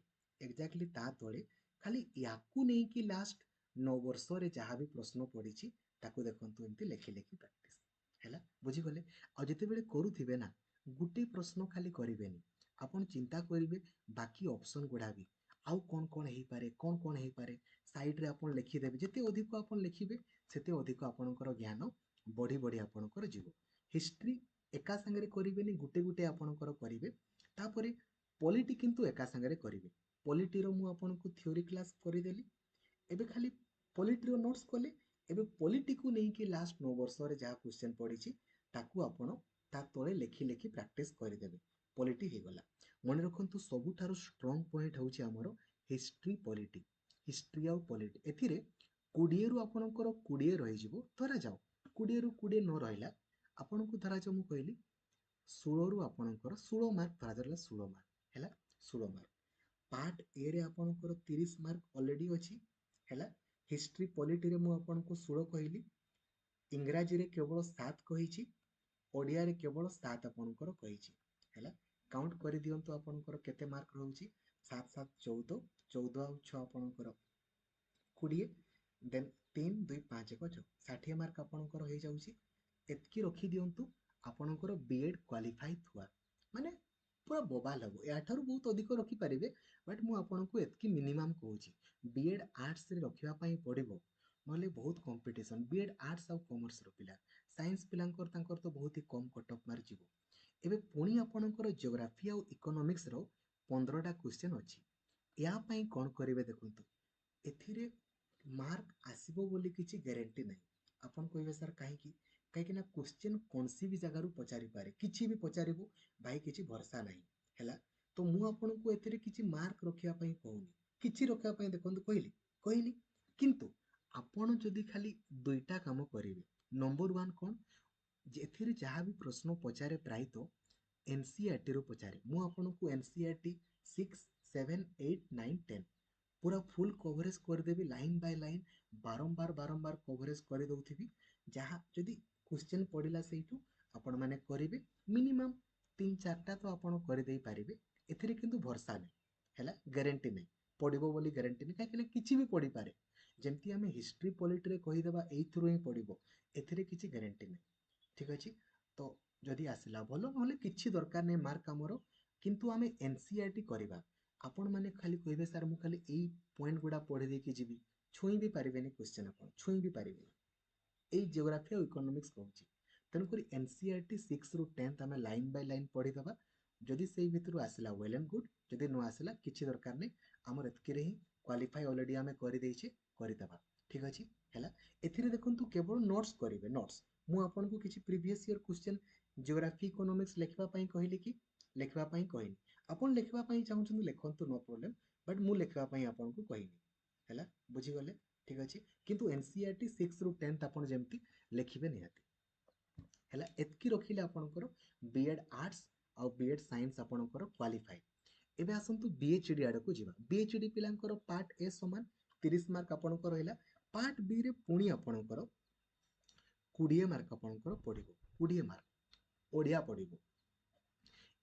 ଖାଲି ୟାକୁ ନେଇକି ଲାଷ୍ଟ 9 ବର୍ଷରେ ଯାହା ବି ପ୍ରଶ୍ନ ପଡ଼ିଛି ତାକୁ ଦେଖନ୍ତୁ ଏମିତି ଲେଖି ଲେଖି ପ୍ରାକ୍ଟିସ ହେଲା। ବୁଝିଗଲେ? ଆଉ ଯେତେବେଳେ କରୁଥିବେ ନା, ଗୋଟେ ପ୍ରଶ୍ନ ଖାଲି କରିବେନି, ଆପଣ ଚିନ୍ତା କରିବେ ବାକି ଅପସନ୍ ଗୁଡ଼ା ବି ଆଉ କ'ଣ କ'ଣ ହେଇପାରେ, କ'ଣ କ'ଣ ହେଇପାରେ, ସାଇଡ଼ରେ ଆପଣ ଲେଖିଦେବେ। ଯେତେ ଅଧିକ ଆପଣ ଲେଖିବେ ସେତେ ଅଧିକ ଆପଣଙ୍କର ଜ୍ଞାନ ବଢ଼ି ବଢ଼ି ଆପଣଙ୍କର ଯିବ। ହିଷ୍ଟ୍ରି ଏକା ସାଙ୍ଗରେ କରିବେନି, ଗୋଟେ ଗୋଟେ ଆପଣଙ୍କର କରିବେ। ତାପରେ ପଲିଟି କିନ୍ତୁ ଏକା ସାଙ୍ଗରେ କରିବେ। ପଲିଟିର ମୁଁ ଆପଣଙ୍କୁ ଥିଓରି କ୍ଲାସ୍ କରିଦେଲି, ଏବେ ଖାଲି ପଲିଟିର ନୋଟ୍ସ କଲେ। ଏବେ ପଲିଟିକୁ ନେଇକି ଲାଷ୍ଟ 9 ବର୍ଷରେ ଯାହା କ୍ୱେଶ୍ଚେନ୍ ପଡ଼ିଛି ତାକୁ ଆପଣ ତା ତଳେ ଲେଖି ଲେଖି ପ୍ରାକ୍ଟିସ କରିଦେବେ। ପଲିଟି ହେଇଗଲା। ମନେ ରଖନ୍ତୁ ସବୁଠାରୁ ଷ୍ଟ୍ରଙ୍ଗ ପଏଣ୍ଟ ହେଉଛି ଆମର ହିଷ୍ଟ୍ରି ପଲିଟି। ହିଷ୍ଟ୍ରି ଆଉ ପଲିଟି ଏଥିରେ 20ରୁ ଆପଣଙ୍କର 20 ରହିଯିବ। ଧରାଯାଉ 20ରୁ 20 ନ ରହିଲା, ଆପଣଙ୍କୁ ଧରାଯାଉ ମୁଁ କହିଲି 16 ରୁ ଆପଣଙ୍କର 16 ମାର୍କ ଧରାଯାଉଥିଲା 16 ମାର୍କ ହେଲା 16 ମାର୍କ। ପାର୍ଟ ଏ ରେ ଆପଣଙ୍କର 30 ମାର୍କ ଅଲରେଡି ଅଛି ହେଲା। ହିଷ୍ଟ୍ରି ପଲିଟିରେ ମୁଁ ଆପଣଙ୍କୁ 16 କହିଲି, ଇଂରାଜୀରେ କେବଳ 7 କହିଛି, ଓଡ଼ିଆରେ କେବଳ 7 ଆପଣଙ୍କର କହିଛି ହେଲା। କାଉଣ୍ଟ କରିଦିଅନ୍ତୁ ଆପଣଙ୍କର କେତେ ମାର୍କ ରହୁଛି। 7 7 14, 14 ଆଉ 6 ଆପଣଙ୍କର 20, ଦେନ୍ 3 2 5 1 6, 60 ମାର୍କ ଆପଣଙ୍କର ହେଇଯାଉଛି। ଏତିକି ରଖିଦିଅନ୍ତୁ, ଆପଣଙ୍କର ବିଏଡ୍ କ୍ୱାଲିଫାଇ ଥୁଆ ମାନେ ପୁରା ବୋବାଲ ହବ। ଏହାଠାରୁ ବହୁତ ଅଧିକ ରଖିପାରିବେ, ବଟ୍ ମୁଁ ଆପଣଙ୍କୁ ଏତିକି ମିନିମାମ୍ କହୁଛି। ବିଏଡ୍ ଆର୍ଟ୍ସରେ ରଖିବା ପାଇଁ ପଡ଼ିବ, ନହେଲେ ବହୁତ କମ୍ପିଟିସନ୍। ବିଏଡ୍ ଆର୍ଟ୍ସ ଆଉ କମର୍ସର ପିଲା, ସାଇନ୍ସ ପିଲାଙ୍କର ତାଙ୍କର ତ ବହୁତ ହି କମ୍ କଟ୍ ଅଫ୍ ମାର୍କ ଯିବ। ଏବେ ପୁଣି ଆପଣଙ୍କର ଜିଓଗ୍ରାଫି ଆଉ ଇକୋନୋମିକ୍ସର 15ଟା କ୍ୱେଶ୍ଚନ୍ ଅଛି। ଏହା ପାଇଁ କ'ଣ କରିବେ ଦେଖନ୍ତୁ, ଏଥିରେ ମାର୍କ ଆସିବ ବୋଲି କିଛି ଗ୍ୟାରେଣ୍ଟି ନାହିଁ। ଆପଣ କହିବେ ସାର୍ କାହିଁକି? କାହିଁକି ନା କ୍ୱେଶ୍ଚନ୍ କୌଣସି ବି ଜାଗାରୁ ପଚାରିପାରେ, କିଛି ବି ପଚାରିବ, ଭାଇ କିଛି ଭରସା ନାହିଁ ହେଲା। ତ ମୁଁ ଆପଣଙ୍କୁ ଏଥିରେ କିଛି ମାର୍କ ରଖିବା ପାଇଁ କହୁନି, କିଛି ରଖିବା ପାଇଁ ଦେଖନ୍ତୁ କହିଲି, କିନ୍ତୁ ଆପଣ ଯଦି ଖାଲି ଦୁଇଟା କାମ କରିବେ। ନମ୍ବର ୱାନ୍ କ'ଣ, ଏଥିରେ ଯାହା ବି ପ୍ରଶ୍ନ ପଚାରେ ପ୍ରାୟତଃ ଏନସିଇଆରଟିରୁ ପଚାରେ। ମୁଁ ଆପଣଙ୍କୁ ଏନସିଇଆରଟି 6 7 8 9 10 ପୁରା ଫୁଲ୍ କଭରେଜ କରିଦେବି, ଲାଇନ୍ ବାଇ ଲାଇନ୍ ବାରମ୍ବାର କଭରେଜ କରିଦେଉଥିବି। ଯାହା ଯଦି କ୍ୱେଶ୍ଚନ୍ ପଡ଼ିଲା ସେଇଠୁ ଆପଣମାନେ କରିବେ, ମିନିମମ୍ 3 4ଟା ତ ଆପଣ କରିଦେଇ ପାରିବେ। ଏଥିରେ କିନ୍ତୁ ଭରସା ନାହିଁ ହେଲା, ଗ୍ୟାରେଣ୍ଟି ନାହିଁ ପଡ଼ିବ ବୋଲି ଗ୍ୟାରେଣ୍ଟି ନାହିଁ, କାହିଁକିନା କିଛି ବି ପଡ଼ିପାରେ। ଯେମିତି ଆମେ ହିଷ୍ଟ୍ରି ପଲିଟିରେ କହିଦେବା ଏଇଥିରୁ ହିଁ ପଡ଼ିବ, ଏଥିରେ କିଛି ଗ୍ୟାରେଣ୍ଟି ନାହିଁ। ଠିକ୍ ଅଛି, ତ ଯଦି ଆସିଲା ଭଲ, ନହେଲେ କିଛି ଦରକାର ନାହିଁ ମାର୍କ ଆମର। କିନ୍ତୁ ଆମେ ଏନସିଇଆରଟି କରିବା। ଆପଣମାନେ ଖାଲି କହିବେ ସାର୍ ମୁଁ ଖାଲି ଏଇ ପଏଣ୍ଟ ଗୁଡ଼ା ପଢ଼ି ଦେଇକି ଯିବି, ଛୁଇଁ ବି ପାରିବେନି କ୍ୱେଶ୍ଚନ୍, ଆପଣ ଛୁଇଁ ବି ପାରିବେନି। ଏଇ ଜିଓଗ୍ରାଫି ଆଉ ଇକୋନୋମିକ୍ସ କହୁଛି। ତେଣୁକରି ଏନସିଇଆରଟି 6ରୁ 10 ଆମେ ଲାଇନ୍ ବାଇ ଲାଇନ୍ ପଢ଼ିଦେବା। ଯଦି ସେଇ ଭିତରୁ ଆସିଲା ୱେଲ୍ ଆଣ୍ଡ ଗୁଡ୍, ଯଦି ନ ଆସିଲା କିଛି ଦରକାର ନାହିଁ, ଆମର ଏତିକିରେ ହିଁ କ୍ୱାଲିଫାଇ ଅଲରେଡ଼ି ଆମେ କରିଦେଇଛେ, କରିଦେବା। ଠିକ୍ ଅଛି ହେଲା। ଏଥିରେ ଦେଖନ୍ତୁ କେବଳ ନୋଟ୍ସ କରିବେ, ନୋଟ୍ସ। ମୁଁ ଆପଣଙ୍କୁ କିଛି previous year question geography economics ଲେଖିବା ପାଇଁ କହିଲି କି? ଲେଖିବା ପାଇଁ କହିନି। ଆପଣ ଲେଖିବା ପାଇଁ ଚାହୁଁଛନ୍ତି ଲେଖନ୍ତୁ, ନୋ ପ୍ରୋବ୍ଲେମ୍, ବଟ୍ ମୁଁ ଲେଖିବା ପାଇଁ ଆପଣଙ୍କୁ କହିନି ହେଲା, ବୁଝିଗଲେ? ଠିକ୍ ଅଛି, କିନ୍ତୁ ଏନସିଇଆରଟି 6ରୁ 10 ଆପଣ ଯେମିତି ଲେଖିବେ ନିହାତି ହେଲା। ଏତିକି ରଖିଲେ ଆପଣଙ୍କର ବିଏଡ୍ ଆର୍ଟ୍ସ ଆଉ ବିଏଡ୍ ସାଇନ୍ସ ଆପଣଙ୍କର କ୍ୱାଲିଫାଇ। ଏବେ ଆସନ୍ତୁ ବିଏଚଡି ଆଡ଼କୁ ଯିବା। ବିଏଚଡି ପିଲାଙ୍କର ପାର୍ଟ ଏ ସମାନ 30 ମାର୍କ ଆପଣଙ୍କର ରହିଲା। ପାର୍ଟ ବି ରେ ପୁଣି ଆପଣଙ୍କର 20 ମାର୍କ ଆପଣଙ୍କର ପଡ଼ିବ, 20 ମାର୍କ ଓଡ଼ିଆ ପଡ଼ିବ।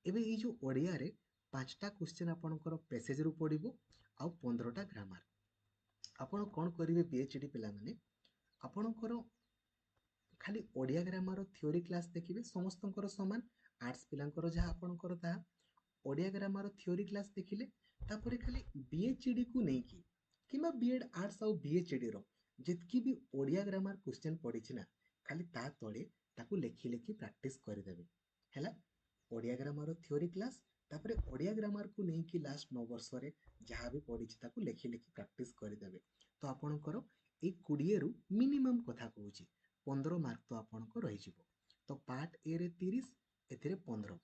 ଏବେ ଏଇ ଯେଉଁ ଓଡ଼ିଆରେ 5ଟା କ୍ୱେଶ୍ଚନ୍ ଆପଣଙ୍କର ପ୍ୟାସେଜରୁ ପଡ଼ିବ ଆଉ 15ଟା ଗ୍ରାମାର। ଆପଣ କ'ଣ କରିବେ ବିଏଚଡି ପିଲାମାନେ, ଆପଣଙ୍କର ଖାଲି ଓଡ଼ିଆ ଗ୍ରାମାର ଥିଓରି କ୍ଲାସ୍ ଦେଖିବେ, ସମସ୍ତଙ୍କର ସମାନ। ଆର୍ଟ୍ସ ପିଲାଙ୍କର ଯାହା ଆପଣଙ୍କର ତାହା। ଓଡ଼ିଆ ଗ୍ରାମାର ଥିଓରି କ୍ଲାସ୍ ଦେଖିଲେ, ତାପରେ ଖାଲି ବିଏଚଡିକୁ ନେଇକି କିମ୍ବା ବିଏଡ୍ ଆର୍ଟ୍ସ ଆଉ ବିଏଚଡିର ଯେତିକି ବି ଓଡ଼ିଆ ଗ୍ରାମାର କ୍ୱେଶ୍ଚନ୍ ପଡ଼ିଛି ନା, ଖାଲି ତା ତଳେ ତାକୁ ଲେଖି ଲେଖି ପ୍ରାକ୍ଟିସ୍ କରିଦେବେ ହେଲା। ଓଡ଼ିଆ ଗ୍ରାମାର ଥିଓରି କ୍ଲାସ୍, ତାପରେ ଓଡ଼ିଆ ଗ୍ରାମାରକୁ ନେଇକି ଲାଷ୍ଟ 9 ବର୍ଷରେ ଯାହା ବି ପଡ଼ିଛି ତାକୁ ଲେଖି ଲେଖି ପ୍ରାକ୍ଟିସ୍ କରିଦେବେ। ତ ଆପଣଙ୍କର ଏଇ 20ରୁ ମିନିମମ୍ କଥା କହୁଛି 15 ମାର୍କ ତ ଆପଣଙ୍କ ରହିଯିବ। ତ ପାର୍ଟ ଏ ରେ 30, ଏଥିରେ 15,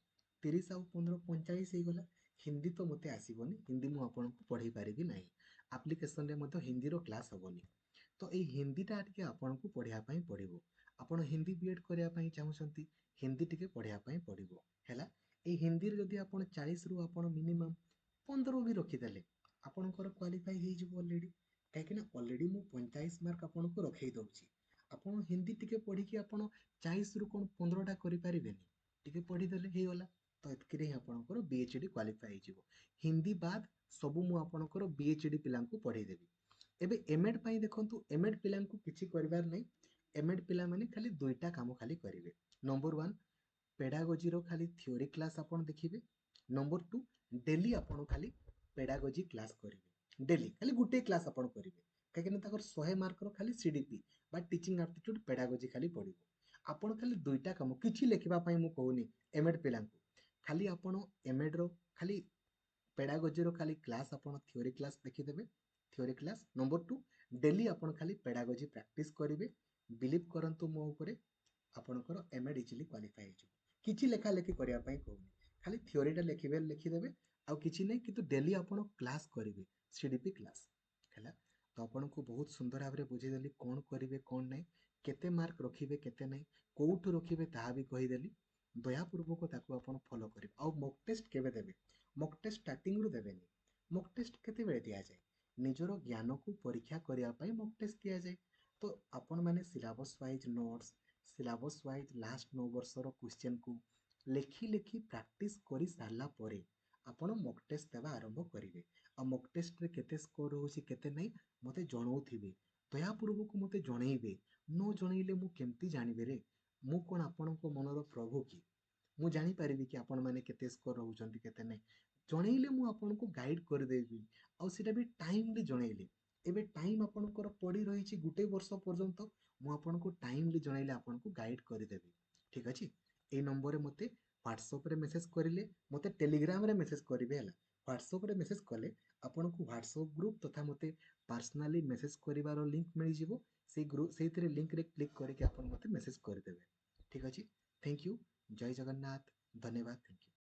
30 ଆଉ 15 45 ହେଇଗଲା। ହିନ୍ଦୀ ତ ମୋତେ ଆସିବନି, ହିନ୍ଦୀ ମୁଁ ଆପଣଙ୍କୁ ପଢ଼େଇ ପାରିବି ନାହିଁ। ଆପ୍ଲିକେସନରେ ମଧ୍ୟ ହିନ୍ଦୀର କ୍ଲାସ୍ ହେବନି। ତ ଏଇ ହିନ୍ଦୀଟା ଟିକେ ଆପଣଙ୍କୁ ପଢ଼ିବା ପାଇଁ ପଡ଼ିବ। ଆପଣ ହିନ୍ଦୀ ବିଏଡ୍ କରିବା ପାଇଁ ଚାହୁଁଛନ୍ତି, ହିନ୍ଦୀ ଟିକେ ପଢ଼ିବା ପାଇଁ ପଡ଼ିବ ହେଲା। ଏଇ ହିନ୍ଦୀରେ ଯଦି ଆପଣ 40ରୁ ଆପଣ ମିନିମମ୍ 15 ବି ରଖିଦେଲେ, ଆପଣଙ୍କର କ୍ୱାଲିଫାଇ ହେଇଯିବ ଅଲରେଡ଼ି। କାହିଁକିନା ଅଲରେଡ଼ି ମୁଁ 45 ମାର୍କ ଆପଣଙ୍କୁ ରଖେଇ ଦେଉଛି। ଆପଣ ହିନ୍ଦୀ ଟିକେ ପଢ଼ିକି ଆପଣ 40ରୁ କ'ଣ 15ଟା କରିପାରିବେନି? ଟିକେ ପଢ଼ିଦେଲେ ହେଇଗଲା। ତ ଏତିକିରେ ହିଁ ଆପଣଙ୍କର ବିଏଚଡି କ୍ୱାଲିଫାଇ ହେଇଯିବ। ହିନ୍ଦୀ ବାଦ୍ ସବୁ ମୁଁ ଆପଣଙ୍କର ବିଏଚଡି ପିଲାଙ୍କୁ ପଢ଼େଇଦେବି। ଏବେ ଏମଏଡ୍ ପାଇଁ ଦେଖନ୍ତୁ, ଏମଏଡ୍ ପିଲାଙ୍କୁ କିଛି କରିବାର ନାହିଁ। ଏମଏଡ୍ ପିଲାମାନେ ଖାଲି ଦୁଇଟା କାମ ଖାଲି କରିବେ। ନମ୍ବର ୱାନ୍, ପେଡାଗୋଜିର ଖାଲି ଥିଓରି କ୍ଲାସ୍ ଆପଣ ଦେଖିବେ। ନମ୍ବର ଟୁ, ଡେଲି ଆପଣ ଖାଲି ପେଡାଗୋଜି କ୍ଲାସ୍ କରିବେ। ଡେଲି ଖାଲି ଗୋଟିଏ କ୍ଲାସ୍ ଆପଣ କରିବେ, କାହିଁକିନା ତାଙ୍କର 100 ମାର୍କର ଖାଲି ସିଡିପି ବା ଟିଚିଂ ଆପ୍ଟିଟ୍ୟୁଡ୍ ପେଡାଗୋଜି ଖାଲି ପଡ଼ିବ। ଆପଣ ଖାଲି ଦୁଇଟା କାମ, କିଛି ଲେଖିବା ପାଇଁ ମୁଁ କହୁନି ଏମଏଡ୍ ପିଲାଙ୍କୁ। ଖାଲି ଆପଣ ଏମଏଡ୍ର ଖାଲି ପେଡାଗୋଜିର ଖାଲି କ୍ଲାସ୍ ଆପଣ ଥିଓରି କ୍ଲାସ୍ ଦେଖିଦେବେ, theory class. Number two, daily ଆପଣ ଖାଲି ପେଡାଗୋଜି ପ୍ରାକ୍ଟିସ୍ କରିବେ। ବିଲିଭ୍ କରନ୍ତୁ ମୋ ଉପରେ, ଆପଣଙ୍କର ଏମଏଡ୍ ଇଜିଲି କ୍ୱାଲିଫାଇ ହେଇଯିବ। କିଛି ଲେଖା ଲେଖି କରିବା ପାଇଁ କହୁନି, ଖାଲି ଥିଓରିଟା ଲେଖିବେ, ଲେଖିଦେବେ, ଆଉ କିଛି ନାହିଁ। କିନ୍ତୁ ଡେଲି ଆପଣ କ୍ଲାସ୍ କରିବେ, ସିଡିପି କ୍ଲାସ୍ ହେଲା। ତ ଆପଣଙ୍କୁ ବହୁତ ସୁନ୍ଦର ଭାବରେ ବୁଝେଇଦେଲି କ'ଣ କରିବେ କ'ଣ ନାହିଁ, କେତେ ମାର୍କ ରଖିବେ କେତେ ନାହିଁ, କେଉଁଠୁ ରଖିବେ ତାହା ବି କହିଦେଲି। ଦୟାପୂର୍ବକ ତାକୁ ଆପଣ ଫଲୋ କରିବେ। ଆଉ ମକ୍ ଟେଷ୍ଟ କେବେ ଦେବେ? ମକ୍ ଟେଷ୍ଟ ଷ୍ଟାର୍ଟିଂରୁ ଦେବେନି। ମକ୍ ଟେଷ୍ଟ କେତେବେଳେ ଦିଆଯାଏ? ନିଜର ଜ୍ଞାନକୁ ପରୀକ୍ଷା କରିବା ପାଇଁ ମକ୍ ଟେଷ୍ଟ ଦିଆଯାଏ। ତ ଆପଣମାନେ syllabus wise notes, syllabus wise last 9 ବର୍ଷର କ୍ୱେଶ୍ଚନକୁ ଲେଖି ଲେଖି ପ୍ରାକ୍ଟିସ୍ କରି ସାରିଲା ପରେ ଆପଣ ମକ୍ ଟେଷ୍ଟ ଦେବା ଆରମ୍ଭ କରିବେ। ଆଉ ମକ୍ ଟେଷ୍ଟରେ କେତେ ସ୍କୋର ହେଉଛି କେତେ ନାହିଁ ମୋତେ ଜଣାଉଥିବେ। ଦୟାପୂର୍ବକ ମୋତେ ଜଣେଇବେ। ନ ଜଣେଇଲେ ମୁଁ କେମିତି ଜାଣିବି ରେ? ମୁଁ କ'ଣ ଆପଣଙ୍କ ମନର ପ୍ରଭୁ କି? ମୁଁ ଜାଣିପାରିବି କି ଆପଣମାନେ କେତେ ସ୍କୋର ରହୁଛନ୍ତି କେତେ ନାହିଁ? ଜଣେଇଲେ ମୁଁ ଆପଣଙ୍କୁ ଗାଇଡ଼ କରିଦେବି। ଆଉ ସେଇଟା ବି ଟାଇମଲି ଜଣେଇଲେ। ଏବେ ଟାଇମ୍ ଆପଣଙ୍କର ପଡ଼ି ରହିଛି ଗୋଟେ ବର୍ଷ ପର୍ଯ୍ୟନ୍ତ। ମୁଁ ଆପଣଙ୍କୁ ଟାଇମଲି ଜଣେଇଲେ ଆପଣଙ୍କୁ ଗାଇଡ଼ କରିଦେବି। ଠିକ୍ ଅଛି? ଏଇ ନମ୍ବରରେ ମୋତେ ହ୍ୱାଟ୍ସଆପ୍ରେ ମେସେଜ୍ କରିଲେ, ମୋତେ ଟେଲିଗ୍ରାମରେ ମେସେଜ୍ କରିବେ ହେଲା। ହ୍ୱାଟ୍ସଆପ୍ରେ ମେସେଜ୍ କଲେ ଆପଣଙ୍କୁ ହ୍ୱାଟ୍ସଆପ୍ ଗ୍ରୁପ୍ ତଥା ମୋତେ ପର୍ସନାଲି ମେସେଜ୍ କରିବାର ଲିଙ୍କ୍ ମିଳିଯିବ। ସେଇ ଗ୍ରୁପ୍ ସେଇଥିରେ ଲିଙ୍କ୍ରେ କ୍ଲିକ୍ କରିକି ଆପଣ ମୋତେ ମେସେଜ୍ କରିଦେବେ। ଠିକ୍ ଅଛି? Thank you. ଜୟ ଜଗନ୍ନାଥ। ଧନ୍ୟବାଦ। Thank you.